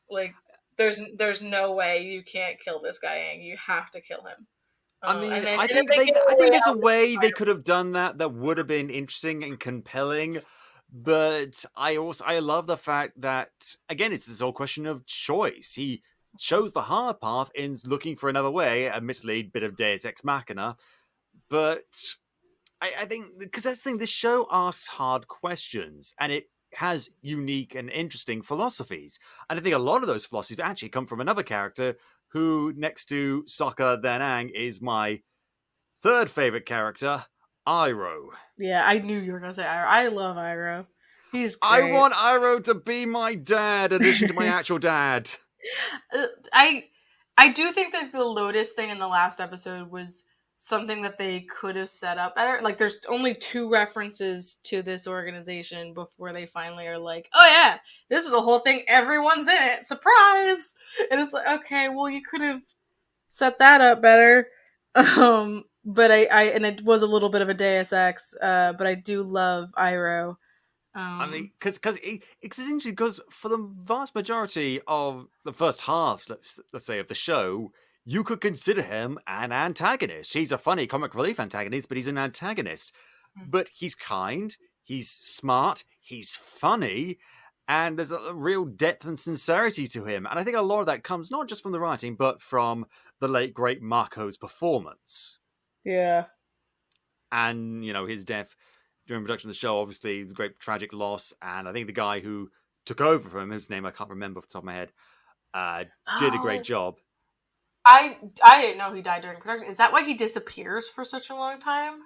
Speaker 2: Like, there's no way you can't kill this guy, Aang. You have to kill him.
Speaker 1: I mean,
Speaker 2: And if they gave him
Speaker 1: I
Speaker 2: a way
Speaker 1: think there's a
Speaker 2: out,
Speaker 1: way they could have done that would have been interesting and compelling. But I love the fact that, again, it's this whole question of choice. He chose the hard path in looking for another way. Admittedly, a bit of Deus Ex Machina, but I think because that's the thing. This show asks hard questions, and it has unique and interesting philosophies. And I think a lot of those philosophies actually come from another character who, next to Sokka then Aang, is my third favorite character, Iroh.
Speaker 2: yeah, I knew you were gonna say Iroh. I love Iroh. He's
Speaker 1: I
Speaker 2: great.
Speaker 1: want Iroh to be my dad, in addition to my actual dad.
Speaker 2: I I do think that the Lotus thing in the last episode was something that they could have set up better. Like, there's only 2 references to this organization before they finally are like, oh yeah, this was a whole thing, everyone's in it, surprise. And it's like, okay, well, you could have set that up better. But I and it was a little bit of a Deus Ex, but I do love Iroh.
Speaker 1: I mean,
Speaker 2: Um,
Speaker 1: because it's interesting because for the vast majority of the first half, let's say, of the show, you could consider him an antagonist. He's a funny comic relief antagonist, but he's an antagonist. But he's kind, he's smart, he's funny, and there's a real depth and sincerity to him. And I think a lot of that comes not just from the writing, but from the late great Marco's performance.
Speaker 2: yeah.
Speaker 1: And his death during production of the show, obviously the great tragic loss. And I think the guy who took over from him, whose name I can't remember off the top of my head, did a
Speaker 2: Oh,
Speaker 1: great job.
Speaker 2: I didn't know he died during production. Is that why he disappears for such a long time?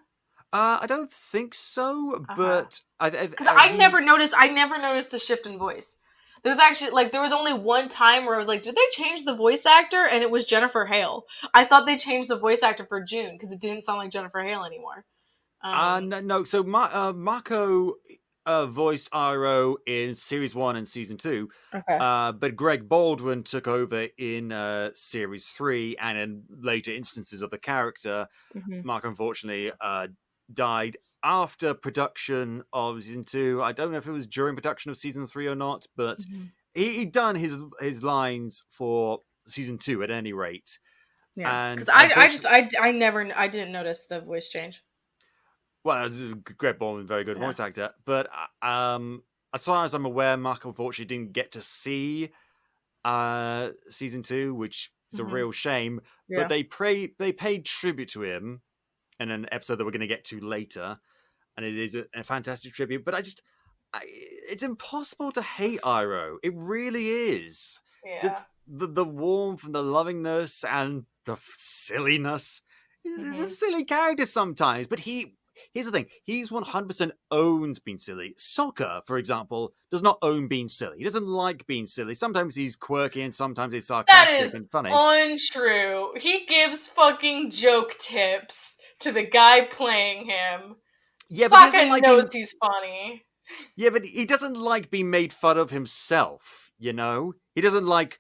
Speaker 1: I don't think so, but
Speaker 2: Because I never noticed. I never noticed a shift in voice. There was actually there was only one time where I was like, did they change the voice actor? And it was Jennifer Hale. I thought they changed the voice actor for June because it didn't sound like Jennifer Hale anymore.
Speaker 1: No. So Marco voiced Iroh in series 1 and season 2.
Speaker 2: Okay.
Speaker 1: But Greg Baldwin took over in series 3, and in later instances of the character,
Speaker 2: Mm-hmm.
Speaker 1: Mark unfortunately died after production of season 2. I don't know if it was during production of season 3 or not, but
Speaker 2: Mm-hmm.
Speaker 1: he'd done his lines for season 2 at any rate.
Speaker 2: Yeah.
Speaker 1: And
Speaker 2: Because I didn't notice the voice change.
Speaker 1: well, Greg Baldwin, very good voice actor, but as far as I'm aware, Mark unfortunately didn't get to see season 2, which It's a real shame. But
Speaker 2: Yeah.
Speaker 1: they paid tribute to him in an episode that we're going to get to later, and it is a fantastic tribute. But it's impossible to hate Iroh. It really is. Just
Speaker 2: Yeah.
Speaker 1: the warmth and the lovingness and the silliness. He's a
Speaker 2: Hmm.
Speaker 1: silly character sometimes, but here's the thing. He's 100% owns being silly. Sokka, for example, does not own being silly. He doesn't like being silly. Sometimes he's quirky and sometimes he's
Speaker 2: That
Speaker 1: sarcastic
Speaker 2: is
Speaker 1: and funny.
Speaker 2: untrue. He gives fucking joke tips to the guy playing him.
Speaker 1: Yeah, but he doesn't
Speaker 2: Sokka
Speaker 1: like
Speaker 2: knows
Speaker 1: being.
Speaker 2: he's funny.
Speaker 1: Yeah, but he doesn't like being made fun of himself, you know? He doesn't like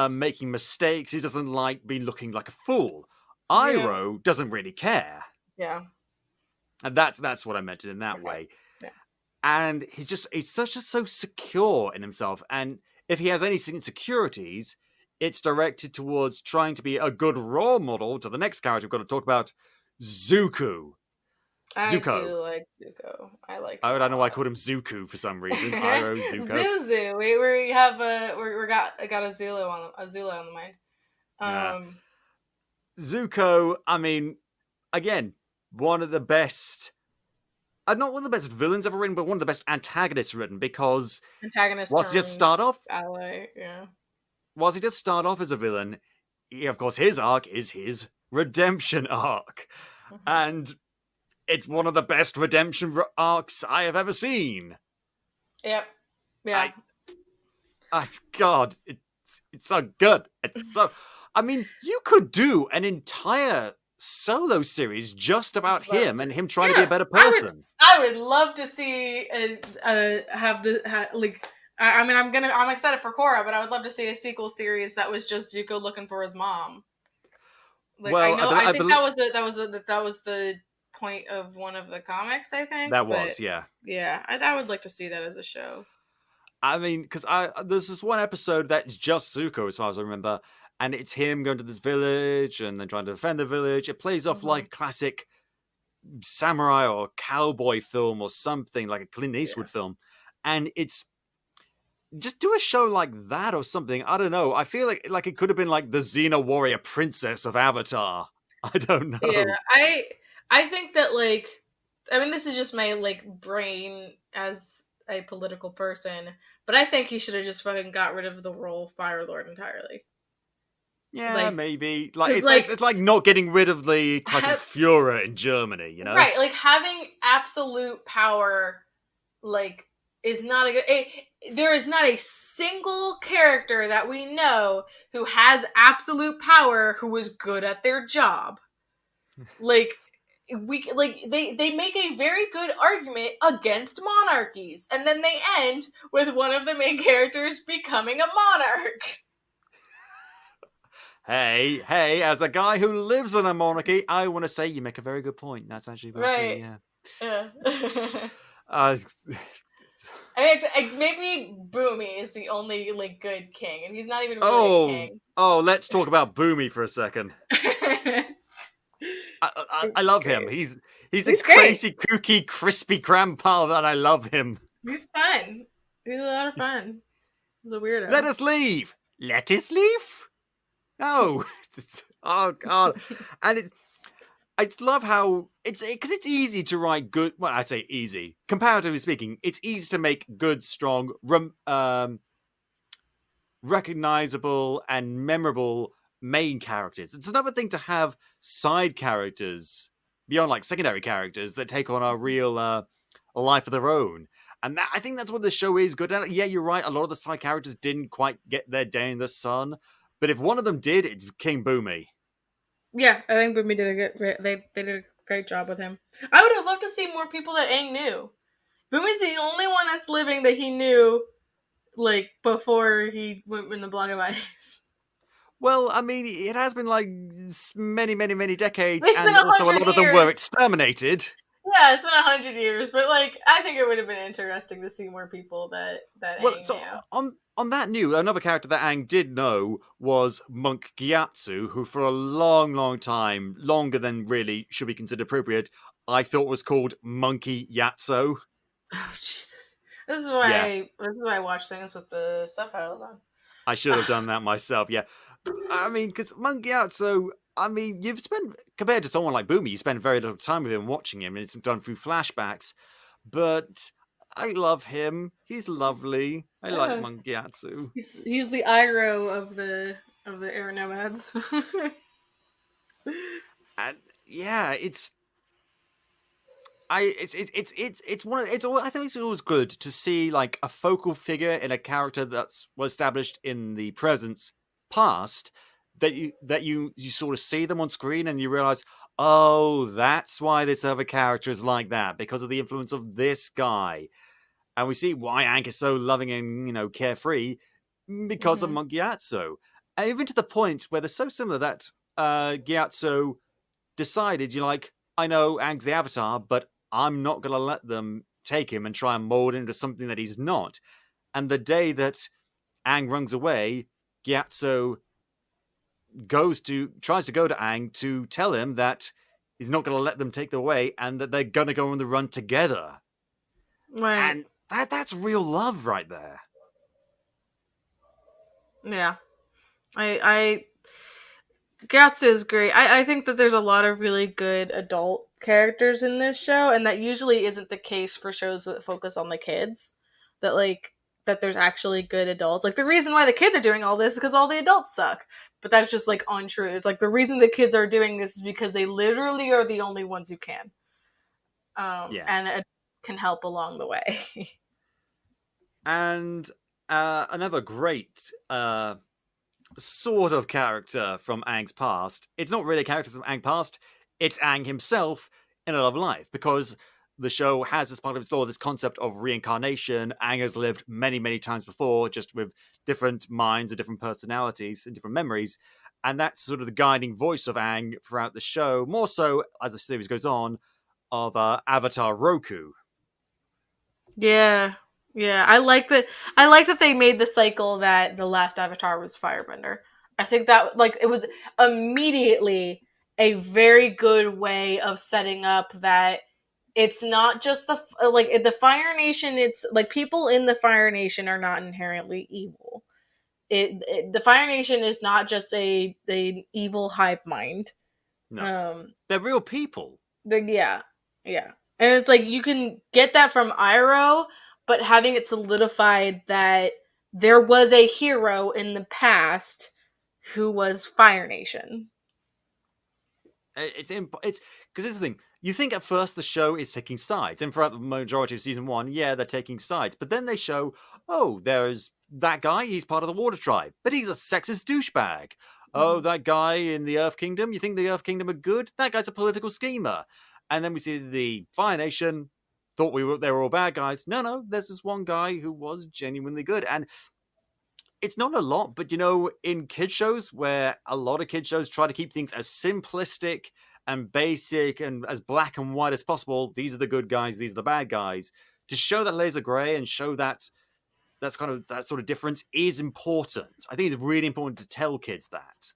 Speaker 1: making mistakes. He doesn't like being looking like a fool.
Speaker 2: Yeah.
Speaker 1: Iroh doesn't really care.
Speaker 2: Yeah.
Speaker 1: And that's what I meant in that
Speaker 2: Okay.
Speaker 1: way.
Speaker 2: Yeah.
Speaker 1: And he's so secure in himself. And if he has any insecurities, it's directed towards trying to be a good role model to the next character we've got to talk about, Zuko.
Speaker 2: I
Speaker 1: Zuko.
Speaker 2: do like Zuko. I like him
Speaker 1: I
Speaker 2: a
Speaker 1: don't know why I
Speaker 2: lot.
Speaker 1: called him Zuko for some reason. Iroh, Zuko.
Speaker 2: Zuzu. We have we got Azula on the mind.
Speaker 1: Nah. Zuko, I mean, again, one of the best. Not one of the best villains ever written, but one of the best antagonists written because
Speaker 2: Antagonist
Speaker 1: whilst he does
Speaker 2: turned
Speaker 1: start off,
Speaker 2: ally. Yeah.
Speaker 1: whilst he does start off as a villain, of course, his arc is his redemption arc, and it's one of the best redemption arcs I have ever seen.
Speaker 2: Yep. Yeah.
Speaker 1: God, it's so good. It's so. I mean, you could do an entire solo series just about him and him trying to be a better person.
Speaker 2: I would love to see I mean, I'm excited for Korra, but I would love to see a sequel series that was just Zuko looking for his mom. Like,
Speaker 1: Well,
Speaker 2: I think that was the point of one of the comics. I think
Speaker 1: that was, yeah.
Speaker 2: Yeah, I would like to see that as a show.
Speaker 1: I mean, because there's this one episode that's just Zuko, as far as I remember, and it's him going to this village and then trying to defend the village. It plays off like a classic samurai or cowboy film or something, like a Clint Eastwood film, and it's just do a show like that or something. I don't know. I feel like it could have been like the Xena warrior princess of Avatar. I don't know.
Speaker 2: Yeah, I think that I mean, this is just my brain as a political person, but I think he should have just fucking got rid of the role of Fire Lord entirely.
Speaker 1: Yeah, maybe. Like it's
Speaker 2: like
Speaker 1: it's like not getting rid of the title Führer in Germany, you know?
Speaker 2: Right, like having absolute power, is not a good. There is not a single character that we know who has absolute power who is good at their job. They make a very good argument against monarchies, and then they end with one of the main characters becoming a monarch.
Speaker 1: Hey, as a guy who lives in a monarchy, I want to say you make a very good point. That's actually
Speaker 2: right.
Speaker 1: Yeah.
Speaker 2: I mean, maybe Boomy is the only good king, and he's not even really a king.
Speaker 1: Oh, let's talk about Boomy for a second. I love him. He's a crazy, kooky, crispy grandpa that I love him.
Speaker 2: He's fun. He's a lot of fun. He's a weirdo.
Speaker 1: Let us leave. Let us leave. No. Oh God. And I just love how because it's easy to write good. Well, I say easy. Comparatively speaking, it's easy to make good, strong, recognizable, and memorable main characters. It's another thing to have side characters beyond secondary characters that take on a real life of their own. And I think that's what the show is good at. Yeah, you're right. A lot of the side characters didn't quite get their day in the sun, but if one of them did, it's King Boomy.
Speaker 2: Yeah, I think Boomy did they did a great job with him. I would have loved to see more people that Aang knew. Boomy's the only one that's living that he knew, before he went in the Block of Ice.
Speaker 1: Well, I mean, it has been many, many, many decades,
Speaker 2: and
Speaker 1: also a lot of them were exterminated.
Speaker 2: Yeah, it's been 100 years, but I think it would have been interesting to see more people that Aang knew.
Speaker 1: On that note, another character that Aang did know was Monk Gyatso, who for a long, long time, longer than really should be considered appropriate, I thought was called Monkey Yatso.
Speaker 2: Oh Jesus! This is why I watch things with the subtitles on.
Speaker 1: I should have done that myself. Yeah, I mean, because Monkey Out. So I mean, you've spent compared to someone like Boomy, you spend very little time with him watching him, and it's done through flashbacks. But I love him. He's lovely. I like
Speaker 2: Yeah,
Speaker 1: Mangyatsu.
Speaker 2: he's the Iroh of the air nomads.
Speaker 1: And yeah, it's one of I think it's always good to see like a focal figure in a character that's was established in the present's past that you sort of see them on screen and you realize, oh, that's why this other character is like that because of the influence of this guy. And we see why Aang is so loving and carefree because of
Speaker 2: Hmm.
Speaker 1: Monk Gyatso. And even to the point where they're so similar that Gyatso decided, like, I know Aang's the Avatar, but I'm not going to let them take him and try and mold him into something that he's not. And the day that Aang runs away, Gyatso tries to go to Aang to tell him that he's not going to let them take them away and that they're going to go on the run together.
Speaker 2: Right.
Speaker 1: And that's real love right there.
Speaker 2: Yeah. I Gatsu is great. I think that there's a lot of really good adult characters in this show, and that usually isn't the case for shows that focus on the kids. That that there's actually good adults. Like the reason why the kids are doing all this is because all the adults suck. But that's just like untrue. It's like the reason the kids are doing this is because they literally are the only ones who can.
Speaker 1: Yeah.
Speaker 2: And adults can help along the way.
Speaker 1: And another great sort of character from Aang's past. It's not really a character from Aang's past. It's Aang himself in Another Life because the show has as part of its lore this concept of reincarnation. Aang has lived many, many times before, just with different minds and different personalities and different memories. And that's sort of the guiding voice of Aang throughout the show, more so as the series goes on, of Avatar Roku.
Speaker 2: Yeah. Yeah. I like that they made the cycle that the last Avatar was Firebender. I think that like it was immediately a very good way of setting up that it's not just the Fire Nation. It's like people in the Fire Nation are not inherently evil. The Fire Nation is not just a evil hive mind.
Speaker 1: No,
Speaker 2: Um,
Speaker 1: they're real people.
Speaker 2: yeah, yeah, and it's like you can get that from Iroh, but having it solidified that there was a hero in the past who was Fire Nation.
Speaker 1: It's because it's the thing. You think at first the show is taking sides, and throughout the majority of season one, yeah, they're taking sides. But then they show, oh, there's that guy. He's part of the Water Tribe, but he's a sexist douchebag. Oh,
Speaker 2: Mhm.
Speaker 1: that guy in the Earth Kingdom. You think the Earth Kingdom are good? That guy's a political schemer. And then we see the Fire Nation. Thought they were all bad guys. No, no. There's this one guy who was genuinely good, and it's not a lot, but in kid shows where a lot of kid shows try to keep things as simplistic and basic and as black and white as possible. These are the good guys, these are the bad guys. To show that layers of grey and show that's kind of that sort of difference is important. I think it's really important to tell kids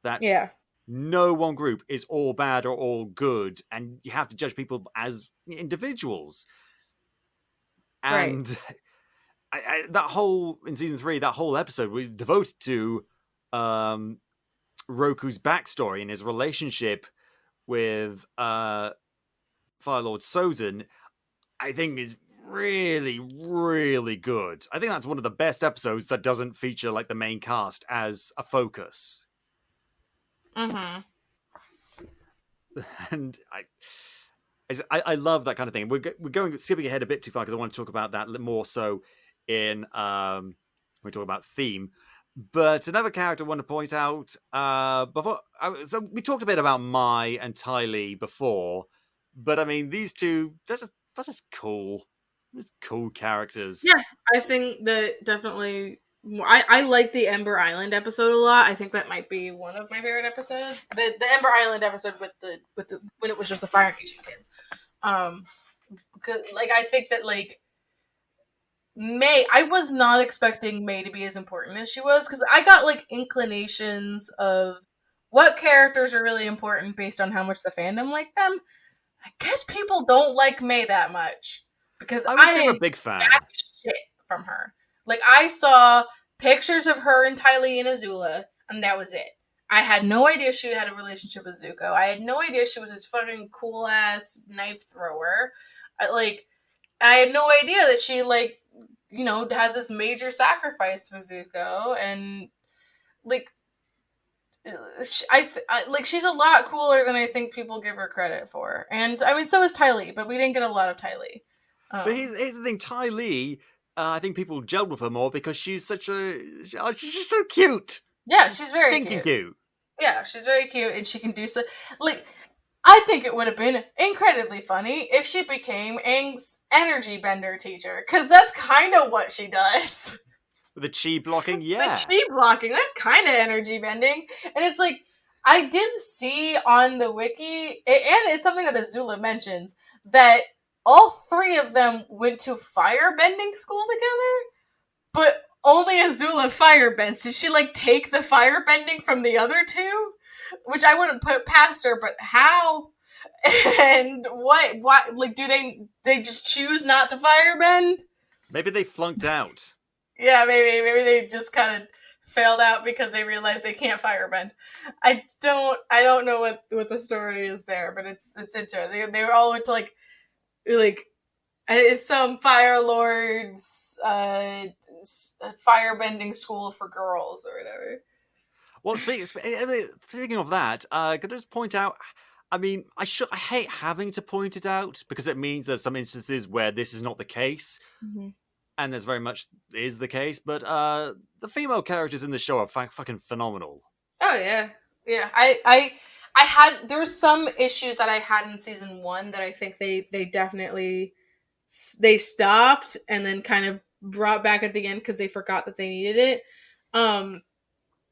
Speaker 1: that
Speaker 2: Yeah,
Speaker 1: no one group is all bad or all good, and you have to judge people as individuals.
Speaker 2: right.
Speaker 1: And that whole in season 3, that whole episode was devoted to um, Roku's backstory and his relationship with Fire Lord Sozin. I think is really, really good. I think that's one of the best episodes that doesn't feature like the main cast as a focus.
Speaker 2: Mm-hmm.
Speaker 1: And I love that kind of thing. We're going skipping ahead a bit too far because I want to talk about that more so in when we talk about theme. But another character I want to point out before. So we talked a bit about Mai and Ty Lee before, but I mean these two they're just cool. Just cool characters.
Speaker 2: Yeah, I think that definitely. I like the Ember Island episode a lot. I think that might be one of my favorite episodes. The Ember Island episode with the when it was just the Fire Nation kids. Um, because like I think that like May, I was not expecting May to be as important as she was because I got like inclinations of what characters are really important based on how much the fandom like them. I guess people don't like May that much because
Speaker 1: I was
Speaker 2: I
Speaker 1: never a
Speaker 2: didn't
Speaker 1: big
Speaker 2: get jack
Speaker 1: fan.
Speaker 2: shit from her. Like I saw pictures of her and Ty Lee and Azula, and that was it. I had no idea she had a relationship with Zuko. I had no idea she was this fucking cool ass knife thrower. I had no idea that she has this major sacrifice for Zuko, and like she's a lot cooler than I think people give her credit for. And I mean, so is Ty Lee, but we didn't get a lot of Ty Lee.
Speaker 1: But here's the thing, Ty Lee. I think people gelled with her more because she's such a she's so cute.
Speaker 2: Yeah, she's very
Speaker 1: cute.
Speaker 2: Yeah, she's very cute, and she can do so. Like, I think it would have been incredibly funny if she became Aang's energy bender teacher, because that's kind of what she does.
Speaker 1: With the chi blocking, yeah.
Speaker 2: The chi blocking, that's kind of energy bending. And it's like, I did see on the wiki, and it's something that Azula mentions, that all three of them went to firebending school together, but only Azula firebends. Did she, take the firebending from the other two? Which I wouldn't put past her, but how? And what, do they just choose not to firebend?
Speaker 1: Maybe they flunked out.
Speaker 2: Yeah, maybe they just kind of failed out because they realized they can't firebend. I don't know what the story is there, but it's interesting. They all went to some Fire Lords firebending school for girls or whatever.
Speaker 1: Well, speaking of that, could I just point out? I mean, I hate having to point it out because it means there's some instances where this is not the case.
Speaker 2: Mm-hmm.
Speaker 1: And there's very much is the case, but the female characters in the show are fucking phenomenal.
Speaker 2: Oh yeah, yeah. There were some issues that I had in season 1 that I think they definitely they stopped and then kind of brought back at the end because they forgot that they needed it.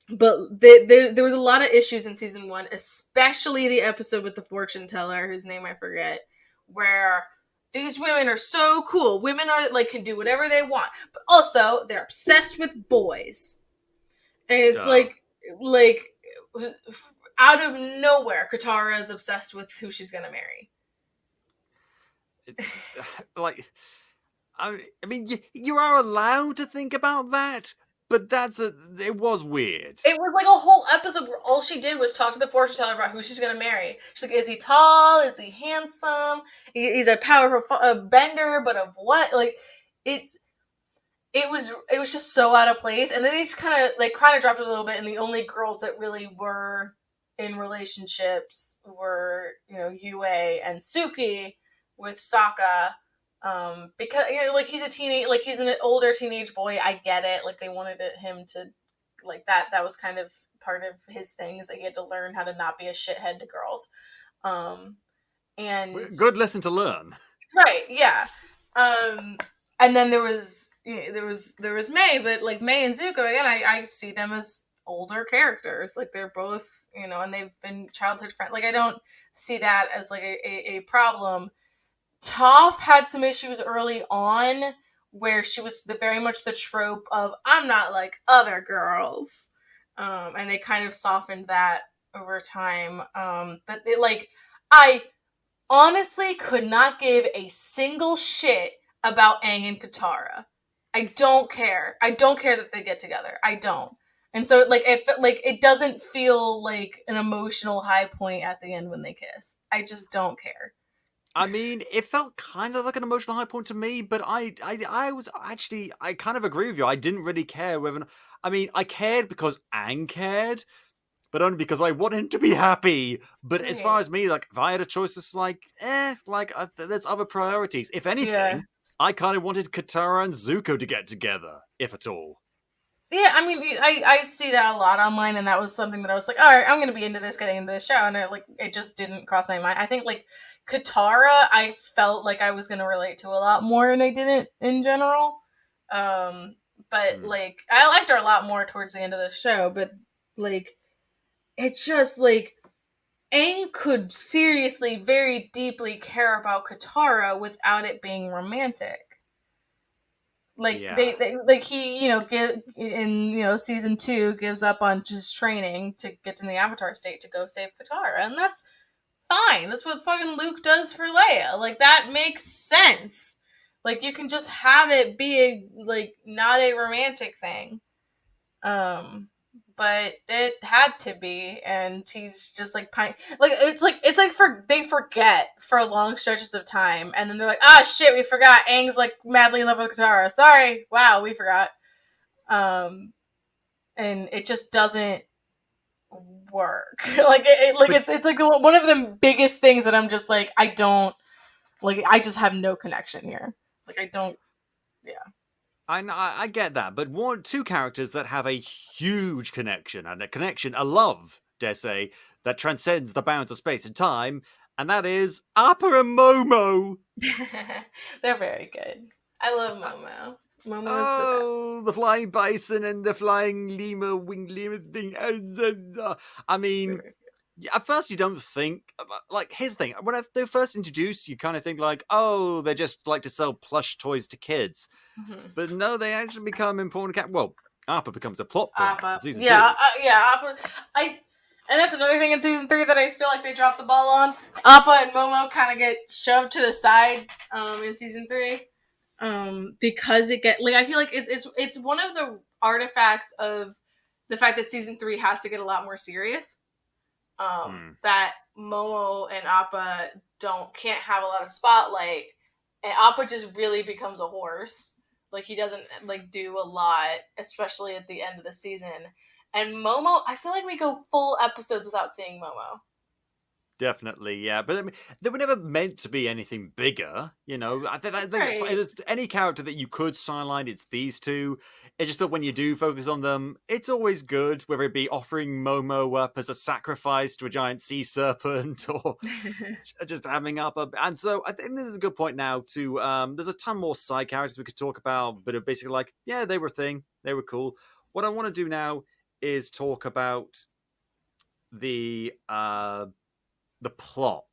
Speaker 2: But there was a lot of issues in season 1, especially the episode with the fortune teller, whose name I forget, where these women are so cool. Women are can do whatever they want, but also they're obsessed with boys. And it's out of nowhere, Katara is obsessed with who she's gonna marry.
Speaker 1: I mean, you are allowed to think about that, but it was weird.
Speaker 2: It was like a whole episode where all she did was talk to the fortune teller about who she's gonna marry. She's like, is he tall? Is he handsome? He's a powerful bender, but of what? It was just so out of place. And then they just kind of dropped it a little bit, and the only girls that really were in relationships were, Yue and Suki with Sokka. Because he's a teenage, he's an older teenage boy. I get it. They wanted him to, that was kind of part of his thing, is that he had to learn how to not be a shithead to girls. And
Speaker 1: good lesson to learn.
Speaker 2: Right. Yeah. And then there was May, but May and Zuko again, I see them as older characters. They're both, and they've been childhood friends. I don't see that as a problem. Toph had some issues early on where she was very much the trope of I'm not like other girls, and they kind of softened that over time. But I honestly could not give a single shit about Aang and Katara. I don't care. I don't care that they get together. I don't. And so it doesn't feel like an emotional high point at the end when they kiss. I just don't care.
Speaker 1: I mean, it felt kind of like an emotional high point to me, but I kind of agree with you. I didn't really care whether. I mean, I cared because Aang cared, but only because I want him to be happy. But as far as me, if I had a choice, it's there's other priorities. If anything, I kind of wanted Katara and Zuko to get together, if at all.
Speaker 2: Yeah, I mean, I see that a lot online, and that was something that I was like, all right, I'm going to be into this, getting into this show, and it just didn't cross my mind. I think, Katara, I felt like I was going to relate to a lot more, and I didn't in general. But, I liked her a lot more towards the end of the show, but, it's just, Aang could seriously, very deeply care about Katara without it being romantic. He, in season 2 gives up on just training to get to the Avatar state to go save Katara, and that's fine. That's what fucking Luke does for Leia. That makes sense. You can just have it be not a romantic thing. But it had to be, and he's just like it's like they forget for long stretches of time, and then they're like, ah, shit, we forgot. Aang's like madly in love with Katara. Sorry, wow, we forgot. And it just doesn't work. It's like one of the biggest things that I'm just like, I just have no connection here. Like I don't, yeah.
Speaker 1: I get that, but two characters that have a huge connection, and a love, dare say, that transcends the bounds of space and time, and that is Appa and Momo.
Speaker 2: They're very good. I love Momo. Momo is the best.
Speaker 1: Oh, the flying bison and the flying winged lemur thing. I mean, at first you don't think, like, here's the thing, when they're first introduced, you kind of think like, oh, they just like to sell plush toys to kids.
Speaker 2: Mm-hmm.
Speaker 1: But no, they actually become important. Well, Appa becomes a plot point
Speaker 2: Appa.
Speaker 1: in season 2.
Speaker 2: Appa. And that's another thing in season 3 that I feel like they dropped the ball on. Appa and Momo kind of get shoved to the side in season 3 because I feel like it's one of the artifacts of the fact that season 3 has to get a lot more serious. That Momo and Appa can't have a lot of spotlight, and Appa just really becomes a horse. Like he doesn't like do a lot, especially at the end of the season. And Momo, I feel like we go full episodes without seeing Momo.
Speaker 1: Definitely, yeah. But I mean, they were never meant to be anything bigger, you know. I think that's fine. There's any character that you could sideline, it's these two. It's just that when you do focus on them, it's always good, whether it be offering Momo up as a sacrifice to a giant sea serpent or just having up a... And so I think this is a good point now to... there's a ton more side characters we could talk about, but are basically like, yeah, they were a thing. They were cool. What I want to do now is talk about the plot.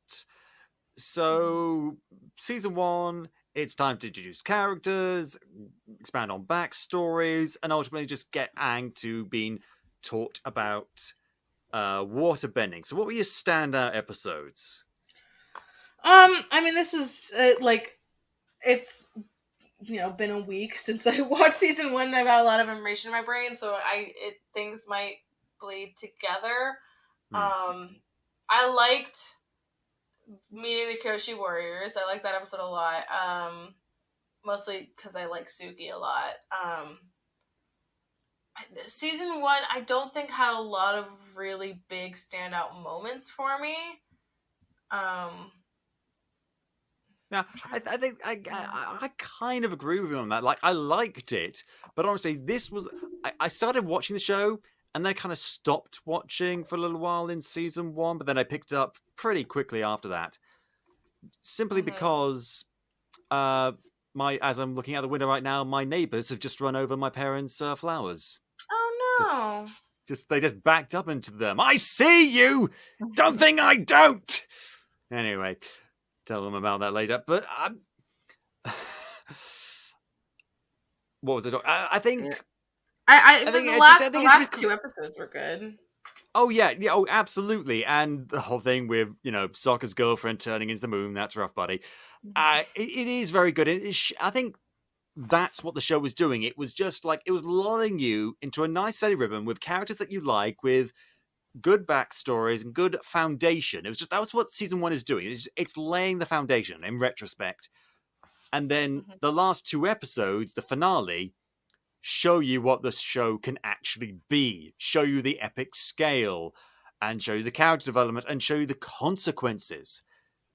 Speaker 1: So, season 1, it's time to introduce characters, expand on backstories, and ultimately just get Aang to being taught about waterbending. So, what were your standout episodes?
Speaker 2: I mean, this was it's been a week since I watched season 1. I've got a lot of information in my brain, so things might bleed together. I liked meeting the Kyoshi Warriors. I liked that episode a lot. Mostly because I like Suki a lot. Season 1, I don't think had a lot of really big standout moments for me.
Speaker 1: Now, I think I kind of agree with you on that. Like, I liked it, but honestly, this was... I started watching the show, and then I kind of stopped watching for a little while in season 1, but then I picked it up pretty quickly after that. Simply because, as I'm looking out the window right now, my neighbours have just run over my parents' flowers.
Speaker 2: Oh no!
Speaker 1: They just backed up into them. I see you! Don't think I don't! Anyway, tell them about that later. But, what was it? I think...
Speaker 2: The last 2 episodes were good.
Speaker 1: Oh, yeah, oh, absolutely. And the whole thing with, Sokka's girlfriend turning into the moon, that's rough, buddy. It is very good. I think that's what the show was doing. It was just like, it was lulling you into a nice steady rhythm with characters that you like, with good backstories and good foundation. That was what season 1 is doing. It's laying the foundation in retrospect. And then the last 2 episodes, the finale, show you what the show can actually be, show you the epic scale, and show you the character development, and show you the consequences.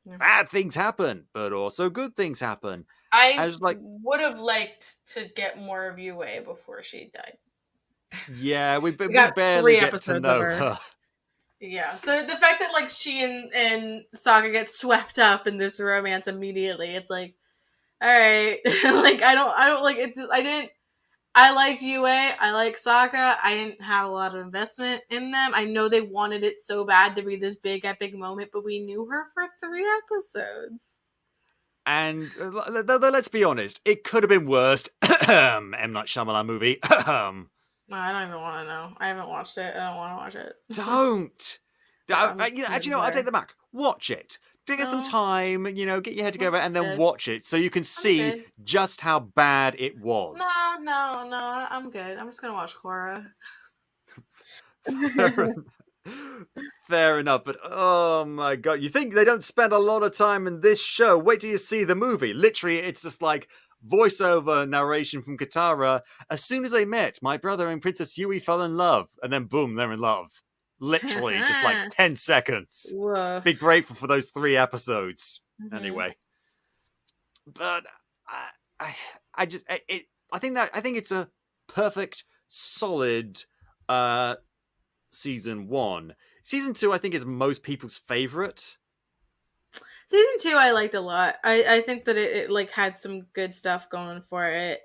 Speaker 1: Yeah. Bad things happen, but also good things happen.
Speaker 2: I would have liked to get more of Yue before she died.
Speaker 1: Yeah, we barely get to know her.
Speaker 2: Yeah, so the fact that she and Sokka get swept up in this romance immediately, it's like, all right, I don't like it. I liked Yue. I like Sokka. I didn't have a lot of investment in them. I know they wanted it so bad to be this big epic moment, but we knew her for 3 episodes.
Speaker 1: And let's be honest, it could have been worse. M. Night Shyamalan movie.
Speaker 2: I don't even want to know. I haven't watched it. I don't want to watch it.
Speaker 1: Don't.
Speaker 2: I'm
Speaker 1: Actually, no, I'll take that back. Watch it. Take some
Speaker 2: No,
Speaker 1: time, get your head together, and then
Speaker 2: good.
Speaker 1: watch it so you can
Speaker 2: I'm
Speaker 1: see
Speaker 2: good.
Speaker 1: just how bad it was.
Speaker 2: No, I'm good. I'm just gonna watch Korra.
Speaker 1: Fair enough. Fair enough, but oh my god, you think they don't spend a lot of time in this show? Wait till you see the movie. Literally, it's just like voiceover narration from Katara. As soon as they met, my brother and Princess Yui fell in love, and then boom, they're in love. Literally, just like 10 seconds. Be
Speaker 2: Woof.
Speaker 1: grateful for those 3 episodes.
Speaker 2: Mhm.
Speaker 1: Anyway, but I, I, I just, I think it's a perfect, solid, season 1. Season 2, I think, is most people's favorite.
Speaker 2: Season 2 I liked a lot. I think that it like had some good stuff going for it.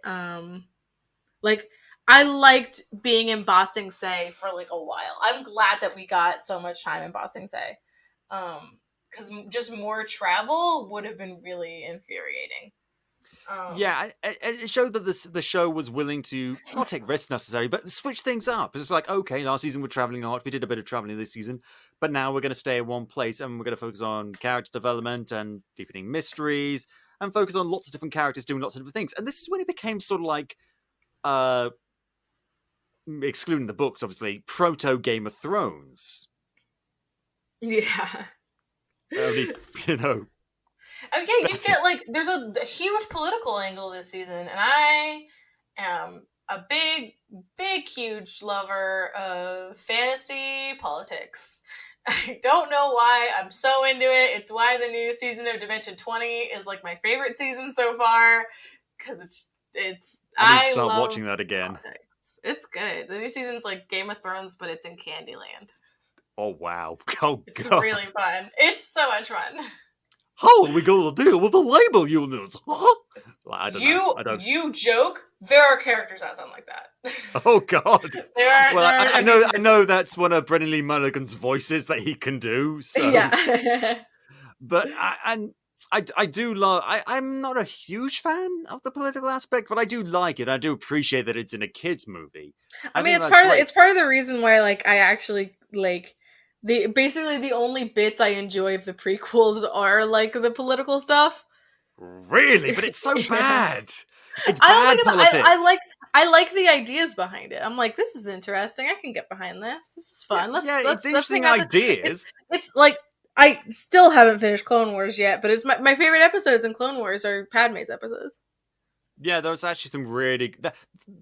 Speaker 2: Like I liked being in Bossing Say for like a while. I'm glad that we got so much time in Bossing Say. Because just more travel would have been really infuriating.
Speaker 1: Yeah, it showed that the show was willing to not take risks necessarily, but switch things up. It's like, okay, last season we're traveling a lot. We did a bit of traveling this season, but now we're going to stay in one place and we're going to focus on character development and deepening mysteries and focus on lots of different characters doing lots of different things. And this is when it became sort of like, uh, excluding the books, obviously, proto Game of Thrones.
Speaker 2: Yeah.
Speaker 1: Only, you know,
Speaker 2: And yeah, you
Speaker 1: better.
Speaker 2: get like there's a huge political angle this season, and I am a big, huge lover of fantasy politics. I don't know why I'm so into it. It's why the new season of Dimension 20 is like my favorite season so far because it's
Speaker 1: I need to
Speaker 2: I
Speaker 1: start
Speaker 2: love
Speaker 1: watching that again.
Speaker 2: politics. It's good. The new season's like Game of Thrones, but it's in Candyland.
Speaker 1: Oh, wow. Oh,
Speaker 2: It's really
Speaker 1: God.
Speaker 2: fun. It's so much fun.
Speaker 1: How are we going to deal with the label units? I don't know. I don't.
Speaker 2: You joke. There are characters that sound like that.
Speaker 1: Oh God. Well,
Speaker 2: there are
Speaker 1: I
Speaker 2: a few
Speaker 1: know. I
Speaker 2: characters.
Speaker 1: know that's one of Brennan Lee Mulligan's voices that he can do. So,
Speaker 2: Yeah.
Speaker 1: but I do love. I'm not a huge fan of the political aspect, but I do like it. I do appreciate that it's in a kids movie.
Speaker 2: I
Speaker 1: I
Speaker 2: mean,
Speaker 1: think that's great.
Speaker 2: it's part of the reason why like I actually like the basically the only bits I enjoy of the prequels are like the political stuff.
Speaker 1: Really, but it's so
Speaker 2: Yeah.
Speaker 1: bad. It's
Speaker 2: I don't think
Speaker 1: bad
Speaker 2: it's,
Speaker 1: politics.
Speaker 2: I like the ideas behind it. I'm like, this is interesting. I can get behind this. This is
Speaker 1: Yeah,
Speaker 2: fun.
Speaker 1: yeah, it's
Speaker 2: Let's hang
Speaker 1: interesting
Speaker 2: out. It's
Speaker 1: ideas.
Speaker 2: it's like I still haven't finished Clone Wars yet, but it's my favorite episodes in Clone Wars are Padme's episodes.
Speaker 1: Yeah, there's actually some really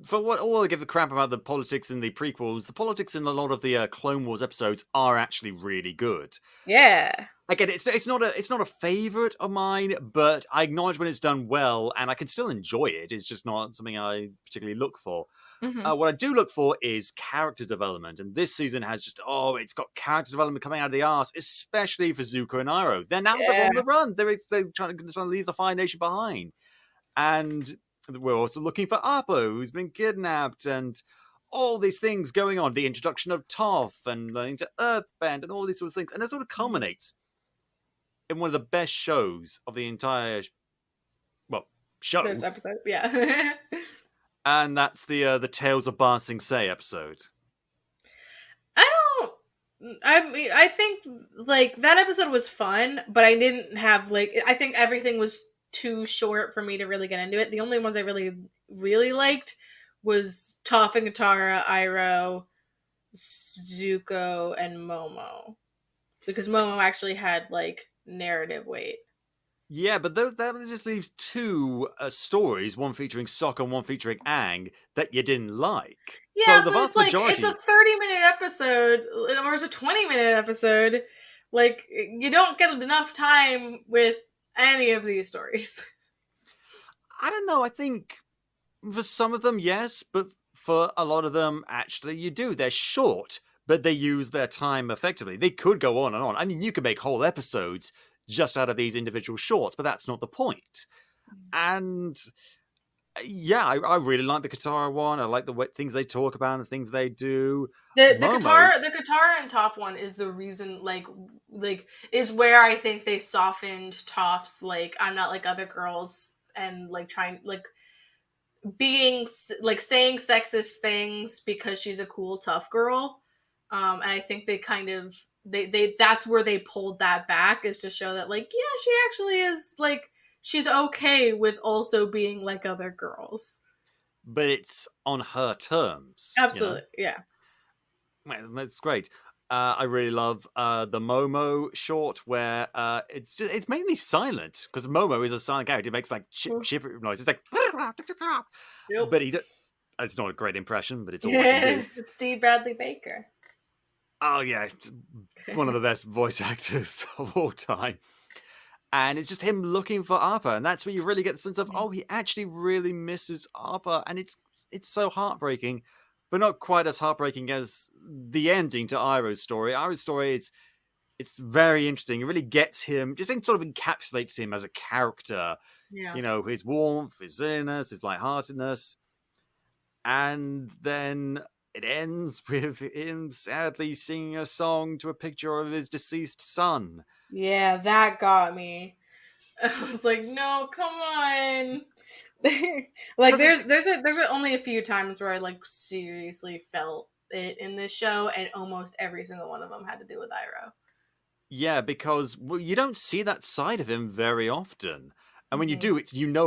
Speaker 1: for what all I give the crap about the politics in the prequels. The politics in a lot of the Clone Wars episodes are actually really good.
Speaker 2: Yeah.
Speaker 1: Again, it's not a favorite of mine, but I acknowledge when it's done well, and I can still enjoy it. It's just not something I particularly look for.
Speaker 2: Hmm.
Speaker 1: What I do look for is character development, and this season has just it's got character development coming out of the arse, especially for Zuko and Iroh. They're
Speaker 2: Yeah.
Speaker 1: on the run. They're trying to leave the Fire Nation behind, and we're also looking for Appa, who's been kidnapped, and all these things going on. The introduction of Toph and learning to Earthbend, and all these sort of things, and it sort of culminates in one of the best shows of the entire
Speaker 2: This
Speaker 1: show,
Speaker 2: episode. Yeah.
Speaker 1: and that's the Tales of Ba Sing Se episode.
Speaker 2: I don't. I mean, I think like that episode was fun, but I didn't have like. I think everything was too short for me to really get into it. The only ones I really liked was Toph and Katara, Iroh, Zuko, and Momo because Momo actually had like narrative weight.
Speaker 1: Yeah, but that just leaves two stories, one featuring Sokka and one featuring Aang, that you didn't like. So
Speaker 2: Yeah,
Speaker 1: the
Speaker 2: but it's
Speaker 1: vast
Speaker 2: like it's a
Speaker 1: majority.
Speaker 2: 30-minute episode or it's a 20-minute episode. Like you don't get enough time with any of these stories.
Speaker 1: I don't know. I think for some of them, yes, but for a lot of them, actually, you do. They're short, but they use their time effectively. They could go on and on. I mean, you could make whole episodes just out of these individual shorts, but that's not the point. And yeah, I really like the Katara one. I like the things they talk about and the things they do. Momo,
Speaker 2: The Katara and Toph one is the reason like is where I think they softened Toph's like I'm not like other girls and like trying like being like saying sexist things because she's a cool tough girl. And I think they kind of they that's where they pulled that back, is to show that, like, yeah, she actually is, like, she's okay with also being like other girls.
Speaker 1: But it's on her terms, you know?
Speaker 2: Absolutely, yeah.
Speaker 1: Man, that's great. I really love the Momo short where it's mainly silent because Momo is a silent character. He makes like chipper noises. It's like,
Speaker 2: Nope.
Speaker 1: but it's not a great impression, but it's all I can do.
Speaker 2: It's Steve Bradley Baker.
Speaker 1: Oh yeah, one of the best voice actors of all time. And it's just him looking for Appa, and that's where you really get the sense of, oh, he actually really misses Appa, and it's so heartbreaking, but not quite as heartbreaking as the ending to Iroh's story. Iroh's story is it's very interesting. It really gets him, just sort of encapsulates him as a character.
Speaker 2: Yeah.
Speaker 1: You know, his warmth, his silliness, his lightheartedness, and then it ends with him sadly singing a song to a picture of his deceased son.
Speaker 2: Yeah, that got me. I was like, no, come on. Like,
Speaker 1: 'Cause it's
Speaker 2: there's only a few times where I, like, seriously felt it in this show, and almost every single one of them had to do with Iroh.
Speaker 1: Yeah, because you don't see that side of him very often. And when you
Speaker 2: Mhm.
Speaker 1: do,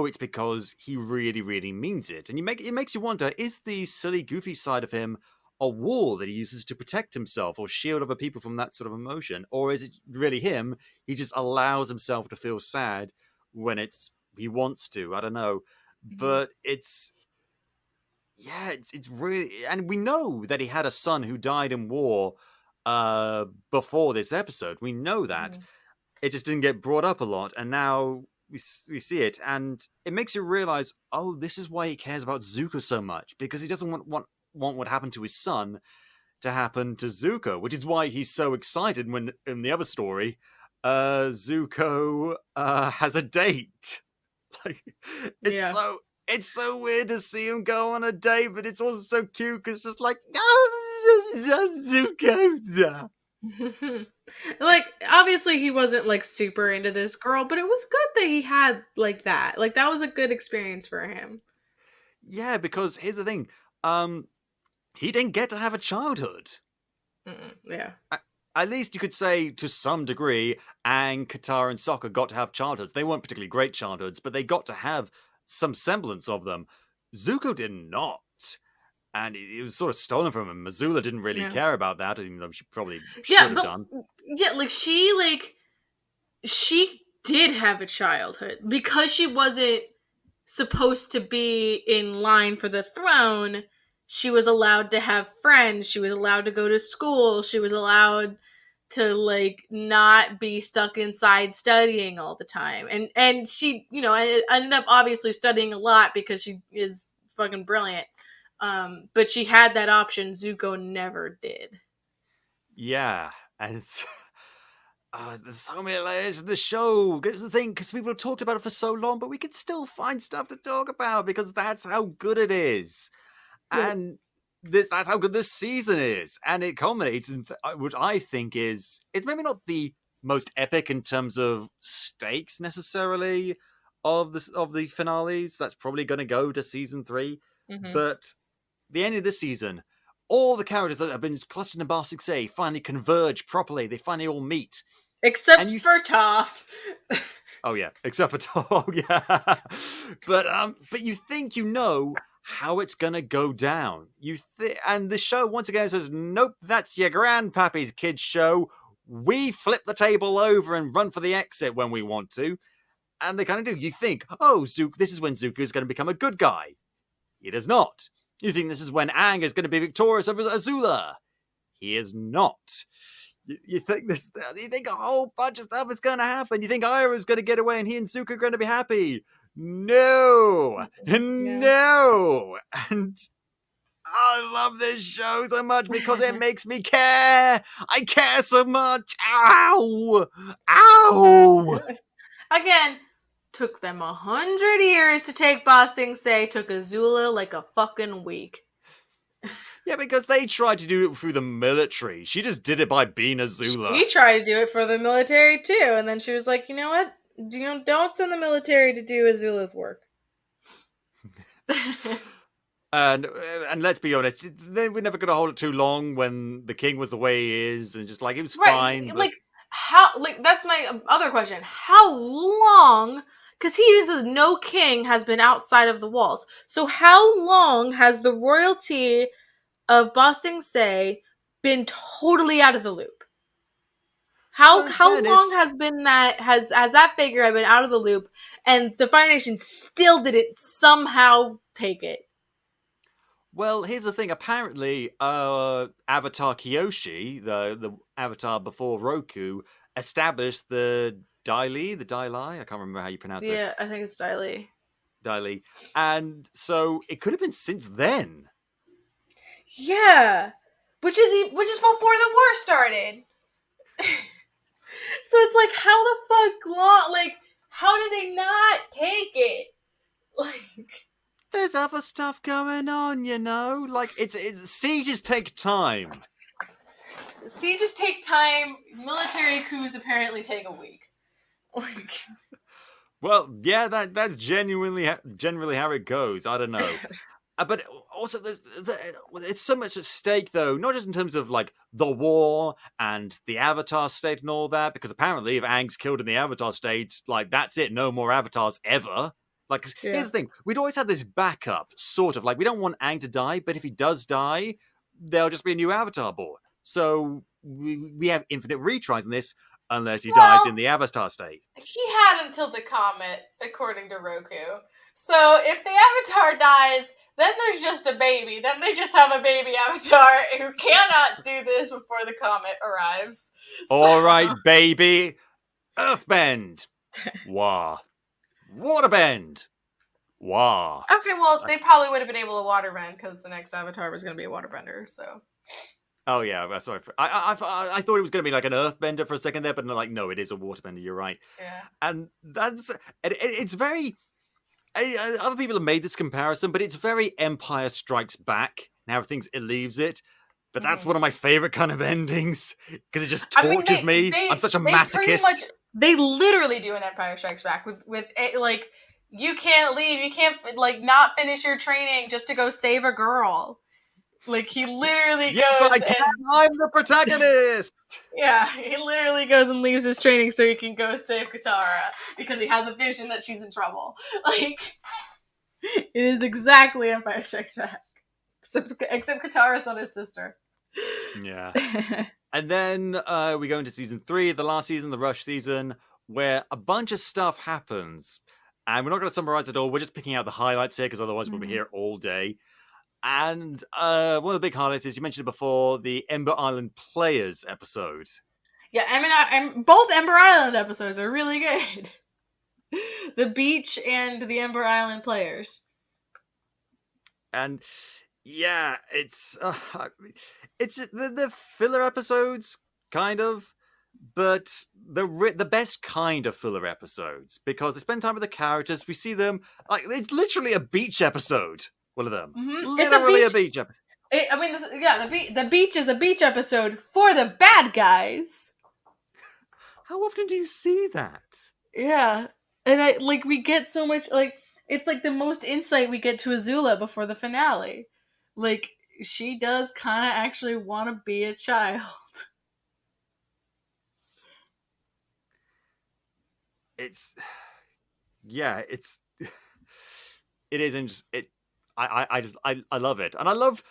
Speaker 1: it's because he really, really means it. And it makes you wonder, is the silly, goofy side of him a wall that he uses to protect himself or shield other people from that sort of emotion? Or is it really him? He just allows himself to feel sad when he wants to. I don't know.
Speaker 2: Mhm.
Speaker 1: But it's really, and we know that he had a son who died in war before this episode. We know that
Speaker 2: Mhm.
Speaker 1: it just didn't get brought up a lot, and now we see it, and it makes you realize, oh, this is why he cares about Zuko so much, because he doesn't want what happened to his son to happen to Zuko, which is why he's so excited when in the other story, Zuko has a date. Like, it's
Speaker 2: Yeah.
Speaker 1: so it's so weird to see him go on a date, but it's also so cute because it's just like, oh, Zuko.
Speaker 2: Like, obviously he wasn't, like, super into this girl, but it was good that he had, like, that. Like, that was a good experience for him.
Speaker 1: Yeah, because here's the thing. He didn't get to have a childhood.
Speaker 2: Yeah.
Speaker 1: At least you could say, to some degree, Aang, Katara, and Sokka got to have childhoods. They weren't particularly great childhoods, but they got to have some semblance of them. Zuko did not. And it was sort of stolen from him. Azula didn't really
Speaker 2: Yeah.
Speaker 1: care about that, even though she probably should
Speaker 2: Yeah,
Speaker 1: have
Speaker 2: but
Speaker 1: done.
Speaker 2: yeah, she did have a childhood because she wasn't supposed to be in line for the throne. She was allowed to have friends, she was allowed to go to school, she was allowed to, like, not be stuck inside studying all the time. And she, ended up obviously studying a lot because she is fucking brilliant. But she had that option. Zuko never did.
Speaker 1: Yeah, and it's. There's so many layers of the show. It's the thing, because people have talked about it for so long, but we can still find stuff to talk about because that's how good it is.
Speaker 2: Yep.
Speaker 1: And that's how good this season is. And it culminates in what I think it's maybe not the most epic in terms of stakes necessarily of the finales. That's probably going to go to season 3.
Speaker 2: Mm-hmm.
Speaker 1: But the end of this season, all the characters that have been clustered in Bar 6A finally converge properly. They finally all meet.
Speaker 2: Except
Speaker 1: And
Speaker 2: for Toph.
Speaker 1: oh yeah, except for oh yeah, but you think you know how it's gonna go down. And the show once again says, nope, that's your grandpappy's kids show. We flip the table over and run for the exit when we want to, and they kind of do. You think, oh, this is when Zuko's going to become a good guy. He does not. You think this is when Aang is going to be victorious over Azula. He is not. You think you think a whole bunch of stuff is going to happen. You think Iroh's going to get away and he and Zuko are going to be happy. No,
Speaker 2: Yeah.
Speaker 1: no, and I love this show so much because it makes me care. I care so much. Ow, ow.
Speaker 2: Again, took them 100 years to take Ba Sing Se. Took Azula like a fucking week.
Speaker 1: Yeah, because they tried to do it through the military. She just did it by being Azula.
Speaker 2: She tried to do it for the military too, and then she was like, you know what? Don't send the military to do Azula's work.
Speaker 1: And let's be honest, they were never going to hold it too long when the king was the way he is, and just like it was fine. But
Speaker 2: Like how? Like that's my other question. How long? Because he even says no king has been outside of the walls. So how long has the royalty of Ba Sing Se been totally out of the loop?
Speaker 1: well, in
Speaker 2: How long
Speaker 1: fairness,
Speaker 2: has been that has that figure been out of the loop, and the Fire Nation still didn't somehow take it?
Speaker 1: well, here's the thing. Apparently, Avatar Kyoshi, the Avatar before Roku, established the Dai Li. I can't remember how you pronounce it.
Speaker 2: Yeah, I think it's Diley.
Speaker 1: Dai Li, and so it could have been since then.
Speaker 2: Yeah, which is before the war started. So it's like, how the fuck long? Like, how did they not take it? Like,
Speaker 1: There's other stuff going on, you know. Like it's sieges take time.
Speaker 2: sieges take time. Military coups apparently take a week. Like,
Speaker 1: Well, yeah, that's generally how it goes. I don't know. But also, it's so much at stake, though. Not just in terms of like the war and the Avatar state and all that, because apparently, if Aang's killed in the Avatar state, like that's it. No more Avatars ever. Like, 'cause
Speaker 2: yeah.
Speaker 1: here's the thing: we'd always had this backup, sort of. Like, we don't want Aang to die, but if he does die, there'll just be a new Avatar born. So we have infinite retries in this, unless he dies in
Speaker 2: Well,
Speaker 1: the Avatar state.
Speaker 2: he had until the comet, according to Roku. So if the Avatar dies, then there's just a baby. Then they just have a baby Avatar who cannot do this before the comet arrives.
Speaker 1: All right, baby, Earthbend, wah. Waterbend! Wah.
Speaker 2: Okay, well, they probably would have been able to waterbend because the next Avatar was going to be a waterbender. So
Speaker 1: Oh, yeah, sorry. I thought it was going to be like an earthbender for a second there, but no, it is a waterbender, you're right.
Speaker 2: yeah.
Speaker 1: And it's very... other people have made this comparison, but it's very Empire Strikes Back, and how it leaves it. But that's one of my favorite kind of endings, because it just tortures me. I'm such a masochist.
Speaker 2: They literally do an Empire Strikes Back with like, you can't leave, you can't like not finish your training just to go save a girl. Like he literally
Speaker 1: Yes,
Speaker 2: goes
Speaker 1: I can. I'm the protagonist.
Speaker 2: Yeah, he literally goes and leaves his training so he can go save Katara because he has a vision that she's in trouble. Like it is exactly Empire Strikes Back, except Katara's not his sister.
Speaker 1: Yeah. And then we go into season 3, the last season, the Rush season, where a bunch of stuff happens. And we're not going to summarize it all. We're just picking out the highlights here, because otherwise we'll be here all day. And one of the big highlights is, you mentioned it before, the Ember Island Players episode.
Speaker 2: Yeah, I mean, both Ember Island episodes are really good. The beach and the Ember Island Players.
Speaker 1: And yeah, it's just the filler episodes, kind of, but the best kind of filler episodes, because they spend time with the characters. We see them, like, it's literally a beach episode. One of them, literally a beach episode.
Speaker 2: The beach is a beach episode for the bad guys.
Speaker 1: How often do you see that?
Speaker 2: Yeah, and we get so much, like, it's like the most insight we get to Azula before the finale. Like, she does kind of actually want to be a child.
Speaker 1: It's, yeah, it is interesting. I love it, and I love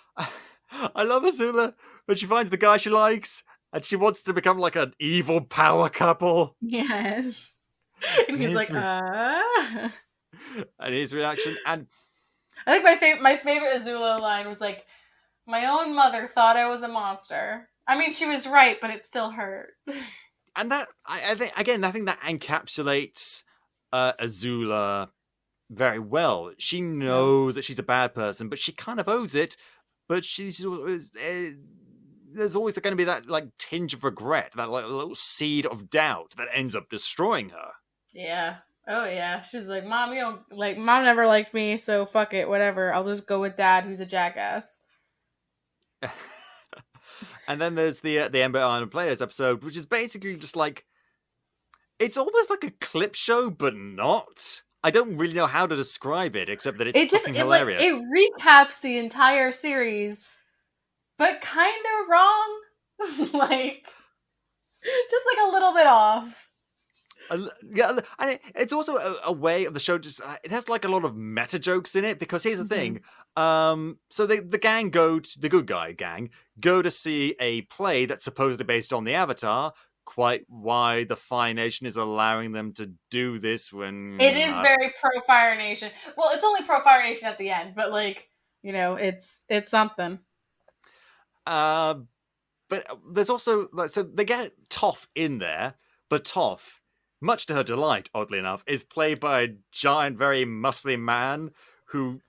Speaker 1: Azula when she finds the guy she likes, and she wants to become like an evil power couple.
Speaker 2: Yes, and he's like, and
Speaker 1: his reaction, and
Speaker 2: I think my favorite Azula line was like, "My own mother thought I was a monster." I mean, she was right, but it still hurt.
Speaker 1: And that, I think that encapsulates Azula very well. She knows that she's a bad person, but she kind of owes it. But there's always going to be that like tinge of regret, that like little seed of doubt that ends up destroying her.
Speaker 2: Yeah. Oh yeah. She's like, Mom, Mom never liked me, so fuck it, whatever. I'll just go with Dad, who's a jackass.
Speaker 1: And then there's the Ember Island Players episode, which is basically just like, it's almost like a clip show, but not. I don't really know how to describe it except that it's
Speaker 2: It just
Speaker 1: fucking
Speaker 2: it
Speaker 1: hilarious.
Speaker 2: recaps the entire series, but kind of wrong. Like just like a little bit off.
Speaker 1: Yeah, and it's also a way of the show. Just it has like a lot of meta jokes in it because here's the
Speaker 2: Mm-hmm.
Speaker 1: thing. So the gang the good guy gang go to see a play that's supposedly based on the Avatar. Quite why the Fire Nation is allowing them to do this
Speaker 2: It
Speaker 1: when
Speaker 2: is very pro Fire Nation. Well, it's only pro Fire Nation at the end, but like, it's something.
Speaker 1: uh, but there's also like so they get Toph in there, but Toph, much to her delight, oddly enough, is played by a giant, very muscly man who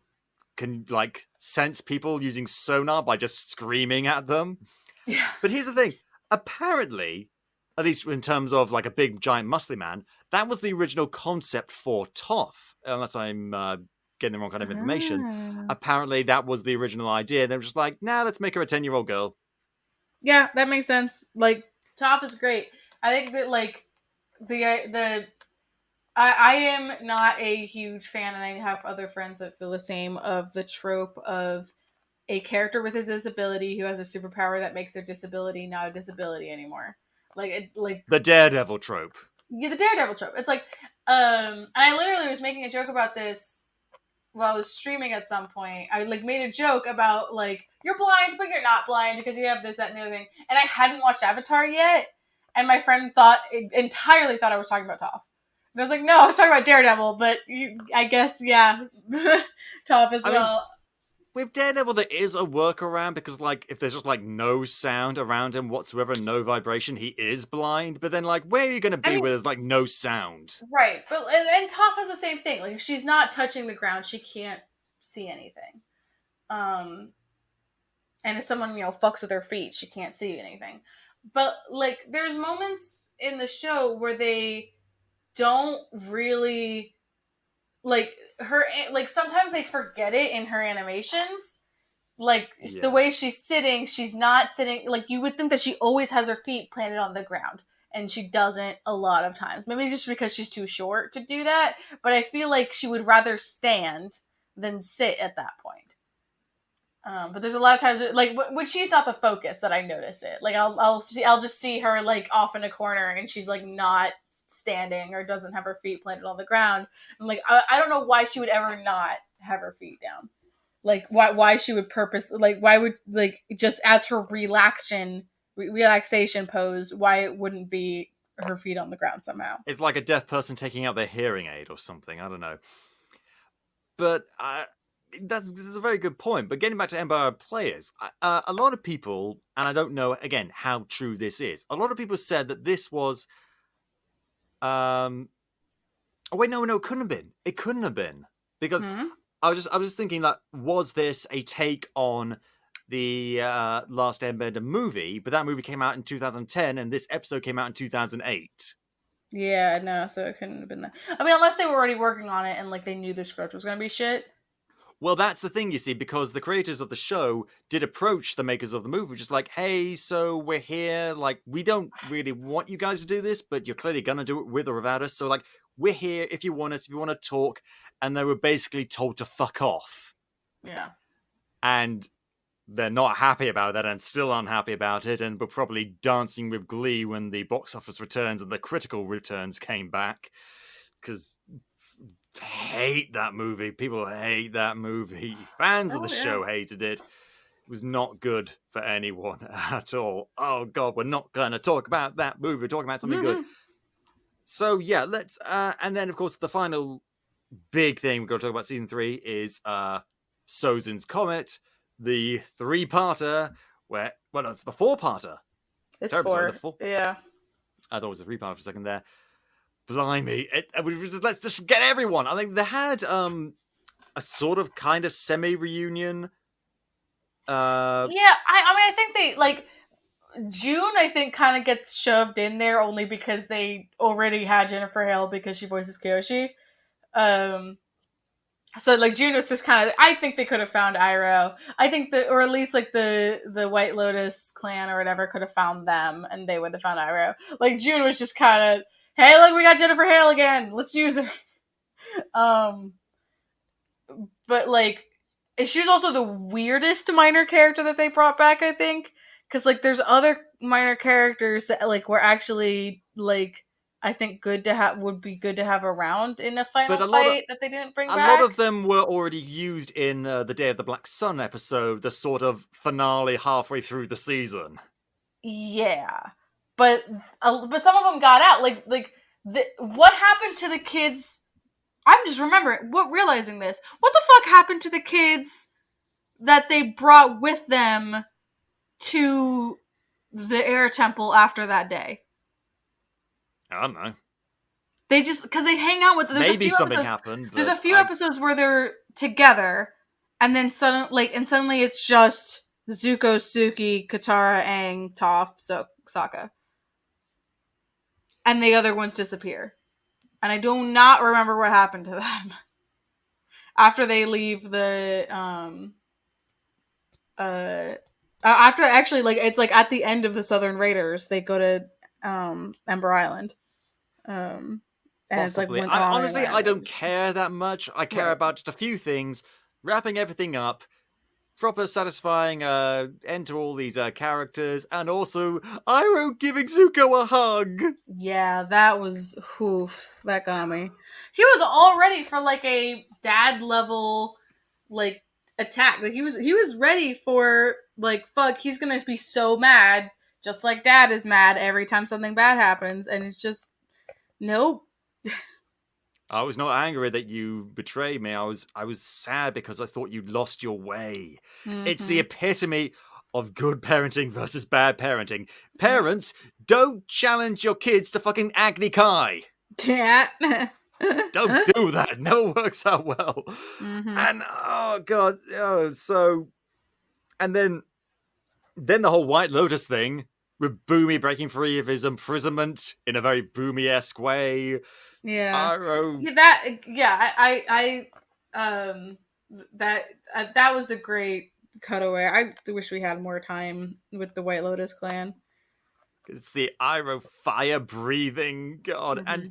Speaker 1: can like sense people using sonar by just screaming at them.
Speaker 2: Yeah.
Speaker 1: But here's the thing: apparently, at least in terms of like a big, giant, muscly man, that was the original concept for Toph. Unless I'm getting the wrong kind of information.
Speaker 2: Ah.
Speaker 1: Apparently, that was the original idea. They were just like, nah, let's make her a 10-year-old girl.
Speaker 2: Yeah, that makes sense. Like, Top is great. I think that like the I am not a huge fan, and I have other friends that feel the same of the trope of a character with a disability who has a superpower that makes their disability not a disability anymore. Like
Speaker 1: The Daredevil trope.
Speaker 2: yeah, the Daredevil trope. It's like, and I literally was making a joke about this while I was streaming at some point. I like made a joke about like you're blind, but you're not blind because you have this, that, and the other thing. And I hadn't watched Avatar yet, and my friend entirely thought I was talking about Toph. And I was like, no, I was talking about Daredevil, but I guess yeah, Toph as
Speaker 1: I mean,
Speaker 2: well.
Speaker 1: with Daredevil, there is a workaround because, like, if there's just like no sound around him whatsoever, no vibration, he is blind. But then, like, where are you going to
Speaker 2: I
Speaker 1: be
Speaker 2: mean,
Speaker 1: where there's like no sound?
Speaker 2: right, but and Toph has the same thing. Like, if she's not touching the ground, she can't see anything. Um, and if someone fucks with her feet, she can't see anything. But like, there's moments in the show where they don't really like her. Like sometimes they forget it in her animations. Like the
Speaker 1: Yeah,
Speaker 2: way she's not sitting. Like you would think that she always has her feet planted on the ground, and she doesn't a lot of times. Maybe just because she's too short to do that. But I feel like she would rather stand than sit at that point. But there's a lot of times like when she's not the focus that I notice it. Like I'll just see her like off in a corner and she's like not standing or doesn't have her feet planted on the ground. I'm like I don't know why she would ever not have her feet down. Like why she would why would like just as her relaxation pose, why it wouldn't be her feet on the ground somehow.
Speaker 1: it's like a deaf person taking out their hearing aid or something. I don't know, but that's a very good point. But getting back to Empire players, a lot of people, and I don't know again how true this is. A lot of people said that this was. Oh wait, no, it couldn't have been. It couldn't have been because
Speaker 2: Hmm?
Speaker 1: I was just thinking that was this a take on the last Airbender movie, but that movie came out in 2010, and this episode came out in 2008.
Speaker 2: Yeah, no, so it couldn't have been that. I mean, unless they were already working on it and like they knew the script was gonna be shit.
Speaker 1: Well, that's the thing, you see, because the creators of the show did approach the makers of the movie, just like, hey, so we're here, like, we don't really want you guys to do this, but you're clearly gonna do it with or without us, so, like, we're here if you want us, if you want to talk, and they were basically told to fuck off.
Speaker 2: Yeah.
Speaker 1: And they're not happy about that and still unhappy about it, and were probably dancing with glee when the box office returns and the critical returns came back, because hate that movie. People hate that movie. Fans of the
Speaker 2: Oh yeah.
Speaker 1: show hated it. It was not good for anyone at all. Oh god, we're not gonna talk about that movie. We're talking about something good. So yeah, let's and then of course the final big thing we're gonna talk about season 3 is Sozin's Comet, the 3-parter where well it's the 4-parter.
Speaker 2: It's
Speaker 1: Terrible, sorry, the
Speaker 2: 4.
Speaker 1: 4.
Speaker 2: Yeah.
Speaker 1: I thought it was a 3-parter for a second there. Blimey, let's just get everyone. I think they had a sort of kind of semi reunion.
Speaker 2: Yeah, I mean I think they like June I think kind of gets shoved in there only because they already had Jennifer Hale because she voices Kyoshi. Um so like June was just kind of I think they could have found Iroh. I think that or at least like the White Lotus clan or whatever could have found them and they would have found Iroh. Like June was just kind of hey look we got Jennifer Hale again. Let's use her. um, but like, she was also the weirdest minor character that they brought back, I think, because like there's other minor characters that like were actually like I think good to have would be good to have around in a
Speaker 1: But
Speaker 2: final fight that they didn't bring
Speaker 1: a lot
Speaker 2: back.
Speaker 1: of them were already used in the Day of the Black Sun episode, the sort of finale halfway through the season.
Speaker 2: Yeah, but some of them got out. What happened to the kids? I'm just realizing this. What the fuck happened to the kids that they brought with them to the air temple after that day?
Speaker 1: I don't know.
Speaker 2: They just because they hang out with.
Speaker 1: Maybe something happened.
Speaker 2: There's a few episodes where they're together, and then suddenly it's just Zuko, Suki, Katara, Aang, Toph, Sokka, and the other ones disappear. And I do not remember what happened to them after they leave the after actually like it's like at the end of the Southern Raiders they go to Ember Island. And
Speaker 1: Possibly.
Speaker 2: it's like
Speaker 1: Honestly, I don't care that much. I care about just a few things, wrapping everything up, proper satisfying end to all these characters, and also Iroh giving Zuko a hug.
Speaker 2: Yeah, that was that got me. He was all ready for like a dad level like attack. Like he was ready for like fuck, he's gonna be so mad, just like dad is mad every time something bad happens, and it's just nope.
Speaker 1: I was not angry that you betrayed me. I was sad because I thought you'd lost your way.
Speaker 2: Mm-hmm.
Speaker 1: It's the epitome of good parenting versus bad parenting. Parents, don't challenge your kids to fucking Agni Kai.
Speaker 2: Yeah.
Speaker 1: Don't do that. No, it works out well.
Speaker 2: Mm-hmm.
Speaker 1: And oh god, and then the whole White Lotus thing with Boomy breaking free of his imprisonment in a very Boomy-esque way.
Speaker 2: Yeah. That was a great cutaway. I wish we had more time with the White Lotus clan.
Speaker 1: It's the Iroh fire breathing, god, and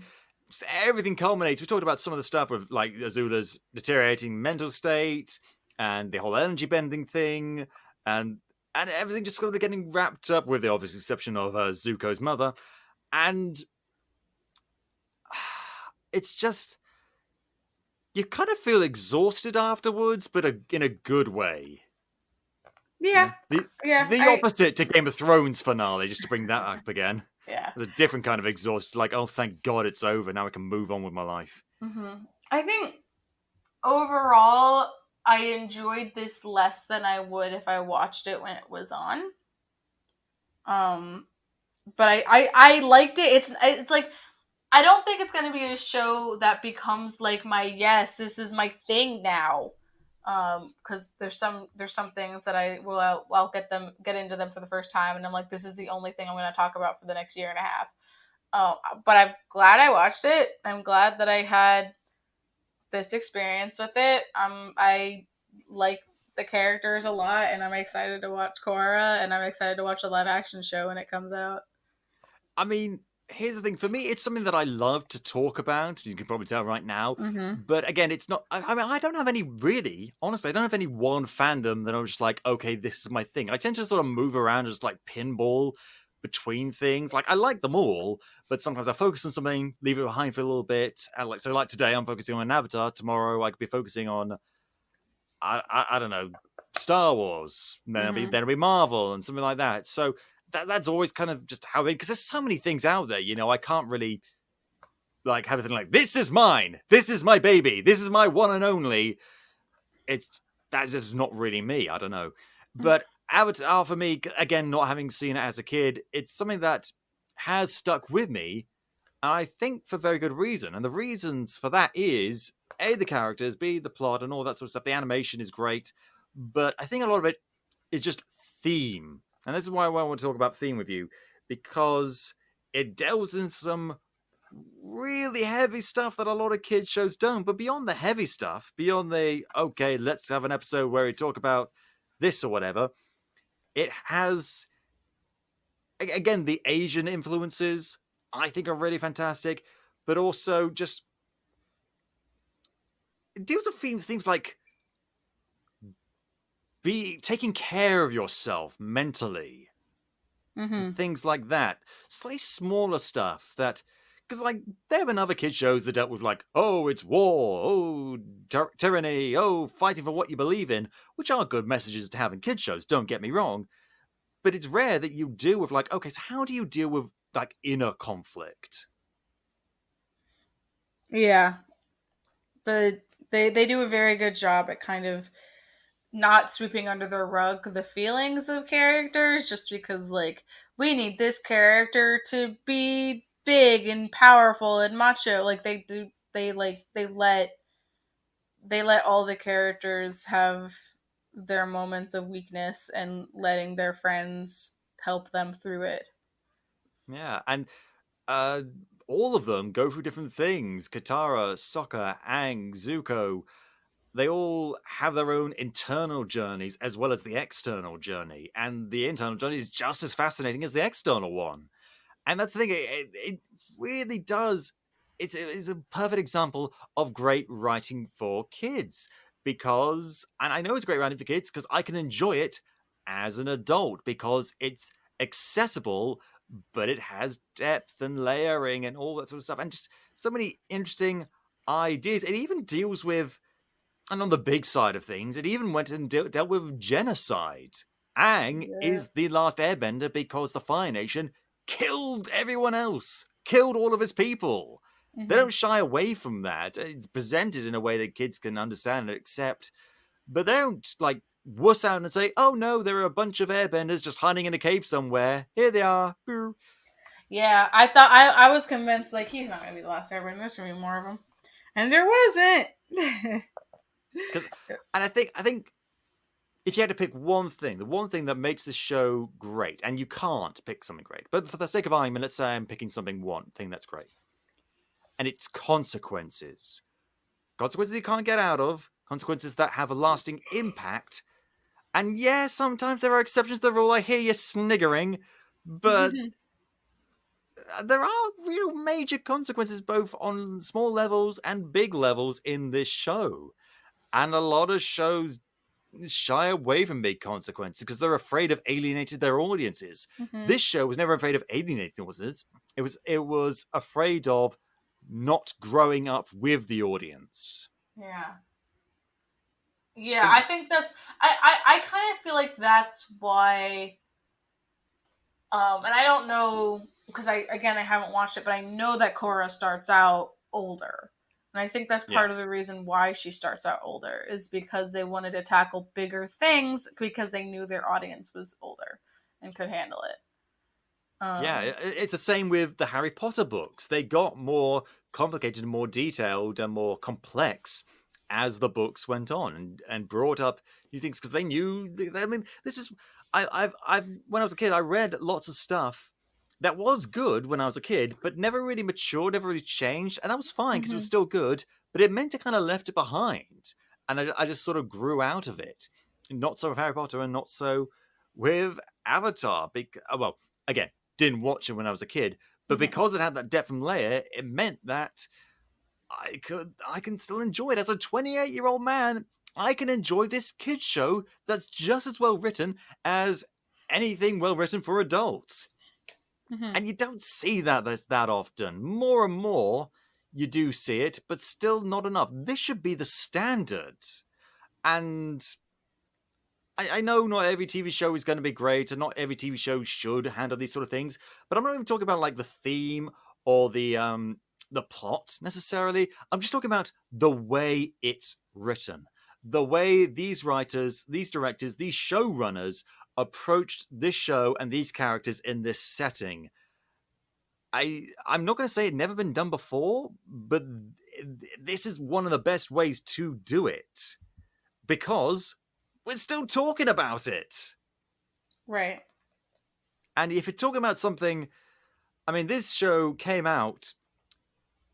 Speaker 1: everything culminates. We talked about some of the stuff with like Azula's deteriorating mental state and the whole energy bending thing, and everything just sort of getting wrapped up with the obvious exception of Zuko's mother, and it's just you kind of feel exhausted afterwards, but in a good way.
Speaker 2: Yeah.
Speaker 1: The opposite to Game of Thrones finale, just to bring that up again.
Speaker 2: Yeah.
Speaker 1: It's a different kind of exhausted, like, oh, thank God it's over. Now I can move on with my life.
Speaker 2: Mm-hmm. I think overall, I enjoyed this less than I would if I watched it when it was on. But I liked it. It's like I don't think it's gonna be a show that becomes like my yes, this is my thing now. Because there's some things that I'll get into them for the first time, and I'm like, this is the only thing I'm going to talk about for the next year and a half. But I'm glad I watched it. I'm glad that I had this experience with it. I like the characters a lot, and I'm excited to watch Korra, and I'm excited to watch the live action show when it comes out.
Speaker 1: I mean, here's the thing. For me, it's something that I love to talk about. You can probably tell right now.
Speaker 2: Mm-hmm.
Speaker 1: But again, it's not... I mean, I don't have any really... Honestly, I don't have any one fandom that I'm just like, okay, this is my thing. I tend to sort of move around just like pinball between things. Like, I like them all, but sometimes I focus on something, leave it behind for a little bit. And like today, I'm focusing on Avatar. Tomorrow, I could be focusing on... I don't know, Star Wars. Then it'll be Marvel and something like that. So... That's always kind of just how it, because there's so many things out there, you know, I can't really like have a thing like, this is mine, this is my baby, this is my one and only. That's just not really me. I don't know. But Avatar for me, again, not having seen it as a kid, it's something that has stuck with me, and I think for very good reason. And the reasons for that is A, the characters, B, the plot and all that sort of stuff. The animation is great, but I think a lot of it is just theme. And this is why I want to talk about theme with you, because it delves in some really heavy stuff that a lot of kids shows don't. But beyond the heavy stuff, beyond the, okay, let's have an episode where we talk about this or whatever, it has, again, the Asian influences, I think are really fantastic, but also just it deals with themes like be taking care of yourself mentally and
Speaker 2: Mm-hmm.
Speaker 1: things like that. Slightly smaller stuff that, because like there have been other kids shows that dealt with like, oh, it's war, oh, tyranny, oh, fighting for what you believe in, which are good messages to have in kids shows. Don't get me wrong, but it's rare that you deal with like, okay, so how do you deal with like inner conflict?
Speaker 2: Yeah. They do a very good job at kind of not sweeping under the rug the feelings of characters just because like we need this character to be big and powerful and macho. Like they do they let all the characters have their moments of weakness and letting their friends help them through it.
Speaker 1: Yeah, and uh, all of them go through different things. Katara, Sokka, Aang, Zuko, they all have their own internal journeys as well as the external journey. And the internal journey is just as fascinating as the external one. And that's the thing, it really does. It's a perfect example of great writing for kids because, and I know it's great writing for kids because I can enjoy it as an adult because it's accessible, but it has depth and layering and all that sort of stuff, and just so many interesting ideas. It even deals with, and on the big side of things, it even went and dealt with genocide. Aang
Speaker 2: Yeah.
Speaker 1: is the last airbender because the Fire Nation killed everyone else, killed all of his people. They
Speaker 2: Mm-hmm.
Speaker 1: don't shy away from that. It's presented in a way that kids can understand and accept, but they don't like wuss out and say, oh no, there are a bunch of airbenders just hiding in a cave somewhere. Here they are.
Speaker 2: Yeah, I thought I was convinced like he's not gonna be the last Airbender. There's gonna be more of them, and there wasn't.
Speaker 1: Because, and I think if you had to pick one thing, the one thing that makes this show great, and you can't pick something great, but for the sake of argument, let's say I'm picking one thing that's great, and it's consequences. Consequences you can't get out of, consequences that have a lasting impact. And yeah, sometimes there are exceptions to the rule. I hear you sniggering, but there are real major consequences both on small levels and big levels in this show. And a lot of shows shy away from big consequences because they're afraid of alienating their audiences.
Speaker 2: Mm-hmm.
Speaker 1: This show was never afraid of alienating audiences. It was afraid of not growing up with the audience.
Speaker 2: Yeah. Yeah, I think that's I kind of feel like that's why and I don't know because I haven't watched it, but I know that Korra starts out older. And I think that's
Speaker 1: Yeah.
Speaker 2: part of the reason why she starts out older is because they wanted to tackle bigger things because they knew their audience was older and could handle it.
Speaker 1: Yeah,
Speaker 2: Um
Speaker 1: it's the same with the Harry Potter books. They got more complicated, more detailed, and more complex as the books went on, and brought up new things because they knew. I mean, this is I've when I was a kid, I read lots of stuff that was good when I was a kid, but never really matured, never really changed, and that was fine because it was
Speaker 2: mhm.
Speaker 1: still good. But it meant I kind of left it behind, and I just sort of grew out of it. Not so with Harry Potter, and not so with Avatar. Well, again, didn't watch it when I was a kid, but
Speaker 2: Mhm.
Speaker 1: because it had that depth and layer, it meant that I can still enjoy it as a 28-year-old man. I can enjoy this kids show that's just as well written as anything well written for adults.
Speaker 2: Mhm.
Speaker 1: And you don't see that often. More and more you do see it, but still not enough. This should be the standard. And I know not every TV show is going to be great, and not every TV show should handle these sort of things. But I'm not even talking about like the theme or the plot necessarily. I'm just talking about the way it's written, the way these writers, these directors, these showrunners approached this show and these characters in this setting. I'm not going to say it never been done before, but this is one of the best ways to do it because we're still talking about it.
Speaker 2: Right.
Speaker 1: And if you're talking about something, I mean, this show came out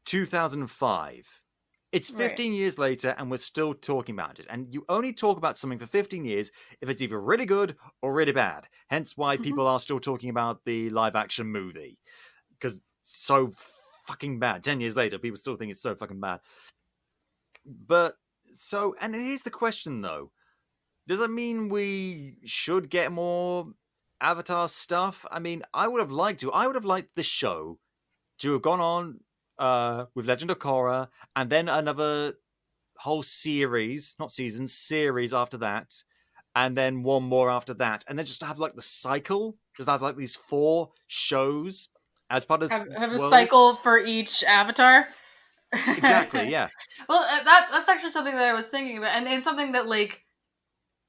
Speaker 1: 2005. It's
Speaker 2: Right.
Speaker 1: 15 years later, and we're still talking about it. And you only talk about something for 15 years if it's either really good or really bad. Hence why
Speaker 2: Mhm.
Speaker 1: people are still talking about the live action movie. Because it's so fucking bad. 10 years later, people still think it's so fucking bad. But So, and here's the question though: does that mean we should get more Avatar stuff? I mean, I would have liked to. I would have liked the show to have gone on with Legend of Korra, and then another whole series, not season, series after that, and then one more after that, and then just have like the cycle, just have like these 4 shows as part of this
Speaker 2: Have a
Speaker 1: world.
Speaker 2: cycle for each avatar.
Speaker 1: Exactly, yeah.
Speaker 2: Well, that's actually something that I was thinking about, and something that like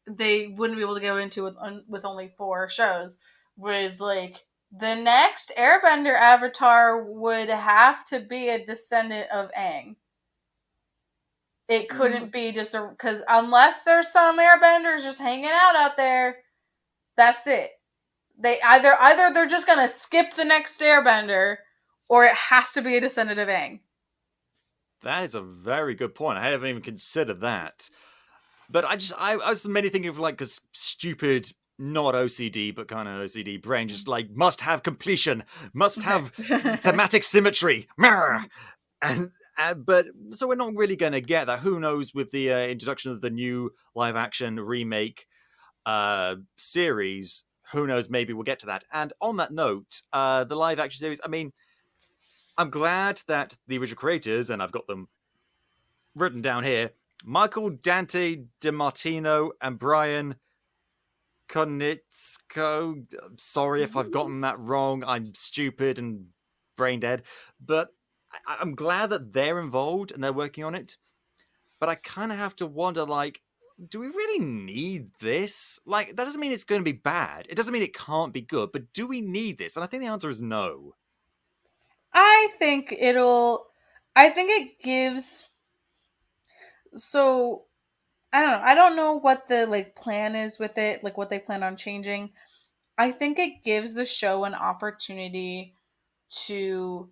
Speaker 2: they wouldn't be able to go into with only 4 shows was like the next Airbender avatar would have to be a descendant of Aang. It couldn't be just a because unless there's some Airbenders just hanging out there, that's it. They either they're just gonna skip the next Airbender, or it has to be a descendant of Aang.
Speaker 1: That is a very good point. I haven't even considered that. But I was mainly thinking of like a stupid, not OCD, but kind of OCD brain, just like must have completion, must have thematic symmetry. And but so we're not really going to get that. Who knows with the introduction of the new live action remake series? Who knows? Maybe we'll get to that. And on that note, the live action series. I mean, I'm glad that the original creators, and I've got them written down here, Michael Dante DiMartino and Brian Konietzko. Sorry if I've gotten that wrong. I'm stupid and brain dead. But I'm glad that they're involved and they're working on it. But I kind of have to wonder, like, do we really need this? Like, that doesn't mean it's going to be bad. It doesn't mean it can't be good. But do we need this? And I think the answer is no.
Speaker 2: I think it'll. I think it gives. So I don't know. I don't know what the like plan is with it, like what they plan on changing. I think it gives the show an opportunity to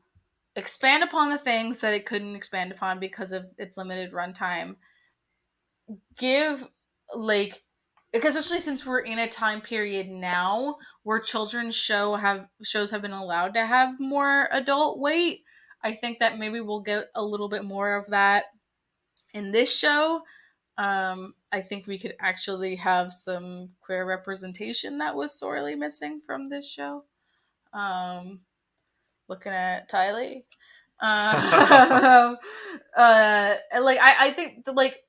Speaker 2: expand upon the things that it couldn't expand upon because of its limited runtime. Give like because especially since we're in a time period now where shows have been allowed to have more adult weight, I think that maybe we'll get a little bit more of that in this show. I think we could actually have some queer representation that was sorely missing from this show. Um, Looking at Tylee. Like I think like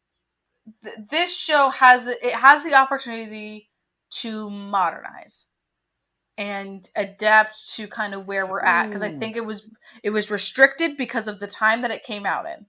Speaker 2: this show has the opportunity to modernize and adapt to kind of where we're at because I
Speaker 1: Ooh.
Speaker 2: think it was restricted because of the time that it came out in.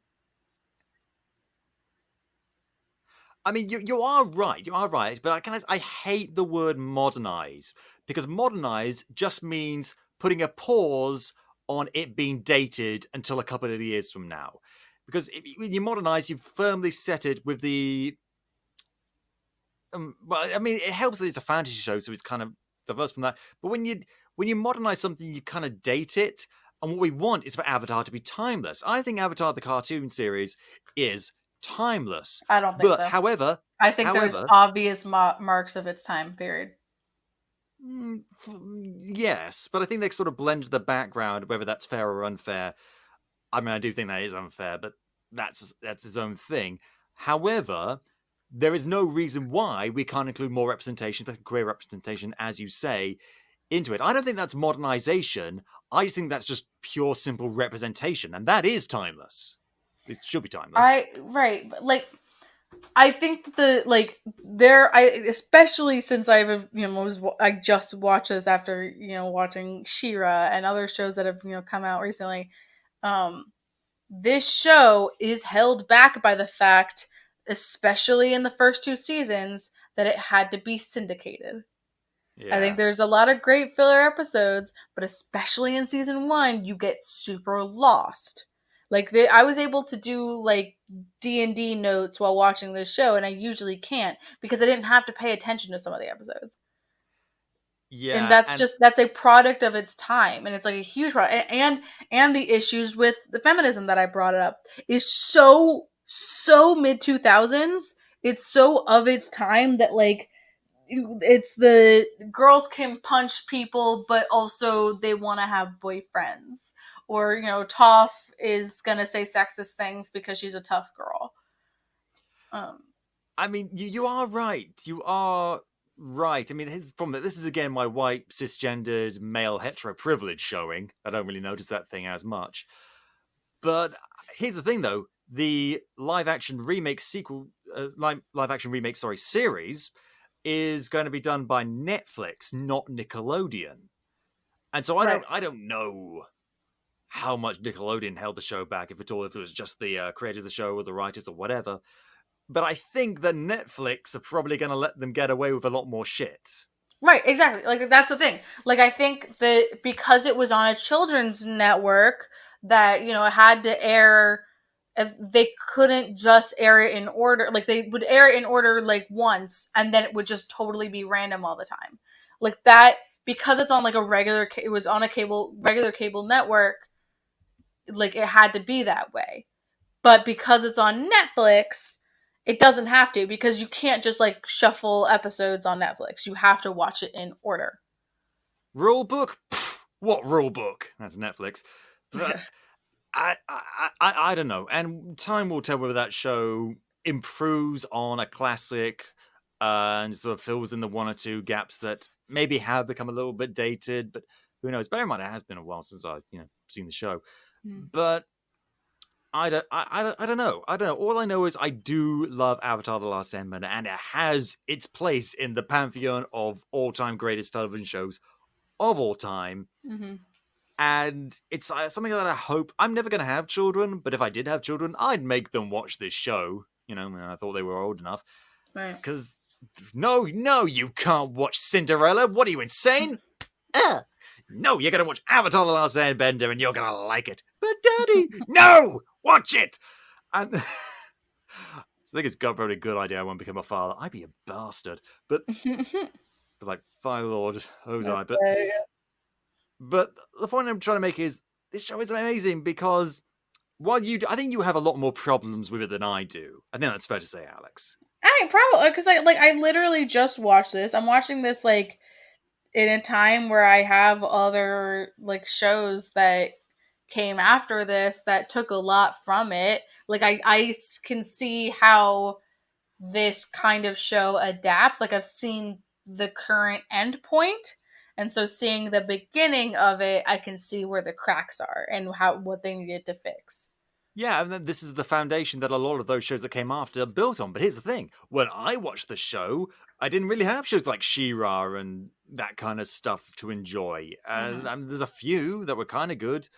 Speaker 1: I mean, you are right. You are right. But I hate the word modernize because modernize just means putting a pause on it being dated until a couple of years from now. Because when you modernize, you firmly set it with the. Well, I mean, it helps that it's a fantasy show, so it's kind of diverse from that. But when you modernize something, you kind of date it. And what we want is for Avatar to be timeless. I think Avatar the cartoon series is timeless.
Speaker 2: I don't think
Speaker 1: But
Speaker 2: so.
Speaker 1: however,
Speaker 2: I think there's
Speaker 1: however,
Speaker 2: obvious marks of its time period.
Speaker 1: yes, but I think they sort of blended the background, whether that's fair or unfair. I mean, I do think that is unfair, but that's his own thing. However, there is no reason why we can't include more representation, queer representation, as you say, into it. I don't think that's modernization. I just think that's just pure, simple representation, and that is timeless. It should be timeless.
Speaker 2: Right, but like I think the like there I especially since I've I just watched this after watching Shira and other shows that have come out recently. Um, this show is held back by the fact, especially in the first 2 seasons, that it had to be syndicated. I think
Speaker 1: Yeah.
Speaker 2: there's a lot of great filler episodes, but especially in season 1, you get super lost. Like I was able to do like D&D notes while watching this show, and I usually can't because I didn't have to pay attention to some of the episodes. And
Speaker 1: Yeah, and
Speaker 2: that's a product of its time, and it's like a huge product. And the issues with the feminism that I brought up is so mid 2000s. It's so of its time that like it's the girls can punch people but also they want to have boyfriends, or Toph is gonna say sexist things because she's a tough girl. Um,
Speaker 1: I mean, you are right. You are right. I mean, here's the problem that this is again my white, cisgendered, male, hetero privilege showing. I don't really notice that thing as much. But here's the thing, though: the live action remake series is going to be done by Netflix, not Nickelodeon. And so
Speaker 2: right.
Speaker 1: I don't know how much Nickelodeon held the show back, if at all, if it was just the creators of the show or the writers or whatever. But I think that Netflix are probably going to let them get away with a lot more shit.
Speaker 2: Right, exactly. Like that's the thing. Like I think that because it was on a children's network that, it had to air they couldn't just air it in order. Like they would air it in order like once and then it would just totally be random all the time. Like that because it's on like it was on a regular cable network, like it had to be that way. But because it's on Netflix, it doesn't have to because you can't just like shuffle episodes on Netflix. You have to watch it in order.
Speaker 1: Rule book? Pfft, what rule book? That's Netflix. But I don't know. And time will tell whether that show improves on a classic and sort of fills in the one or two gaps that maybe have become a little bit dated. But who knows? Bear in mind, it has been a while since I've seen the show. But I don't know. I don't know. All I know is I do love Avatar: The Last Airbender, and it has its place in the pantheon of all-time greatest television shows of all time.
Speaker 2: Mm-hmm.
Speaker 1: And it's something that I hope I'm never going to have children, but if I did have children, I'd make them watch this show. I thought they were old enough.
Speaker 2: Right.
Speaker 1: Because no, you can't watch Cinderella. What are you, insane? No, you're going to watch Avatar: The Last Airbender and you're going to like it. But Daddy, no, watch it. And I think it's probably a good idea I won't become a father. I'd be a bastard. But like, fine Lord, I. But the point I'm trying to make is this show is amazing because I think you have a lot more problems with it than I do. I think that's fair to say, Alex.
Speaker 2: I probably because I literally just watched this. I'm watching this like in a time where I have other like shows that came after this that took a lot from it. Like I can see how this kind of show adapts. Like I've seen the current end point, and so seeing the beginning of it, I can see where the cracks are and what they needed to fix.
Speaker 1: Yeah, and then this is the foundation that a lot of those shows that came after built on. But here's the thing: when I watched the show, I didn't really have shows like She-Ra and that kind of stuff to enjoy. And there's a few that were kind of good,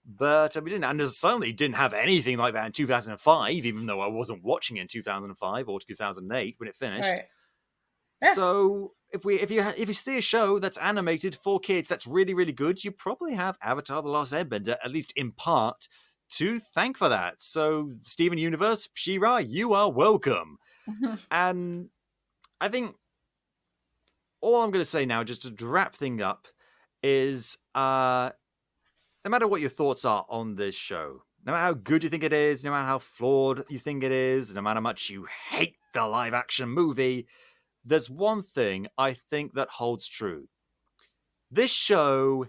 Speaker 1: but we didn't. And I certainly didn't have anything like that in 2005, even though I wasn't watching it in 2005 or 2008 when it finished.
Speaker 2: Right. Yeah.
Speaker 1: So if you see a show that's animated for kids that's really, really good, you probably have Avatar: The Last Airbender, at least in part, to thank for that. So Steven Universe, She-Ra, you are welcome. And I think all I'm going to say now, just to wrap things up, is no matter what your thoughts are on this show, no matter how good you think it is, no matter how flawed you think it is, no matter how much you hate the live action movie, there's one thing I think that holds true. This show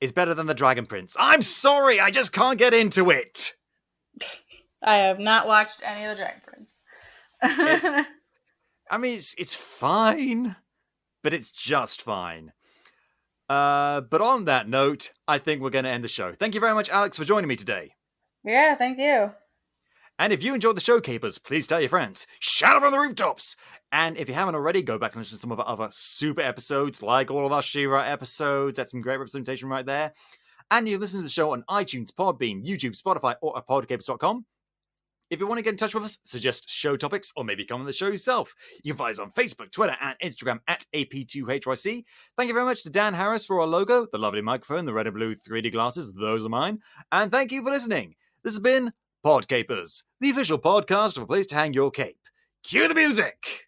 Speaker 1: is better than the Dragon Prince. I'm sorry, I just can't get into it.
Speaker 2: I have not watched any of the Dragon Prince.
Speaker 1: It's fine, but it's just fine. But on that note, I think we're going to end the show. Thank you very much, Alex, for joining me today.
Speaker 2: Yeah, thank you.
Speaker 1: And if you enjoyed the show, Capers, please tell your friends. Shout it from the rooftops! And if you haven't already, go back and listen to some of our other super episodes, like all of our She-Ra episodes. That's some great representation right there. And you can listen to the show on iTunes, Podbean, YouTube, Spotify, or at podcapers.com. If you want to get in touch with us, suggest show topics, or maybe come on the show yourself, you can find us on Facebook, Twitter, and Instagram at AP2HYC. Thank you very much to Dan Harris for our logo, the lovely microphone, the red and blue 3D glasses, those are mine. And thank you for listening. This has been Podcapers, the official podcast of a place to hang your cape. Cue the music!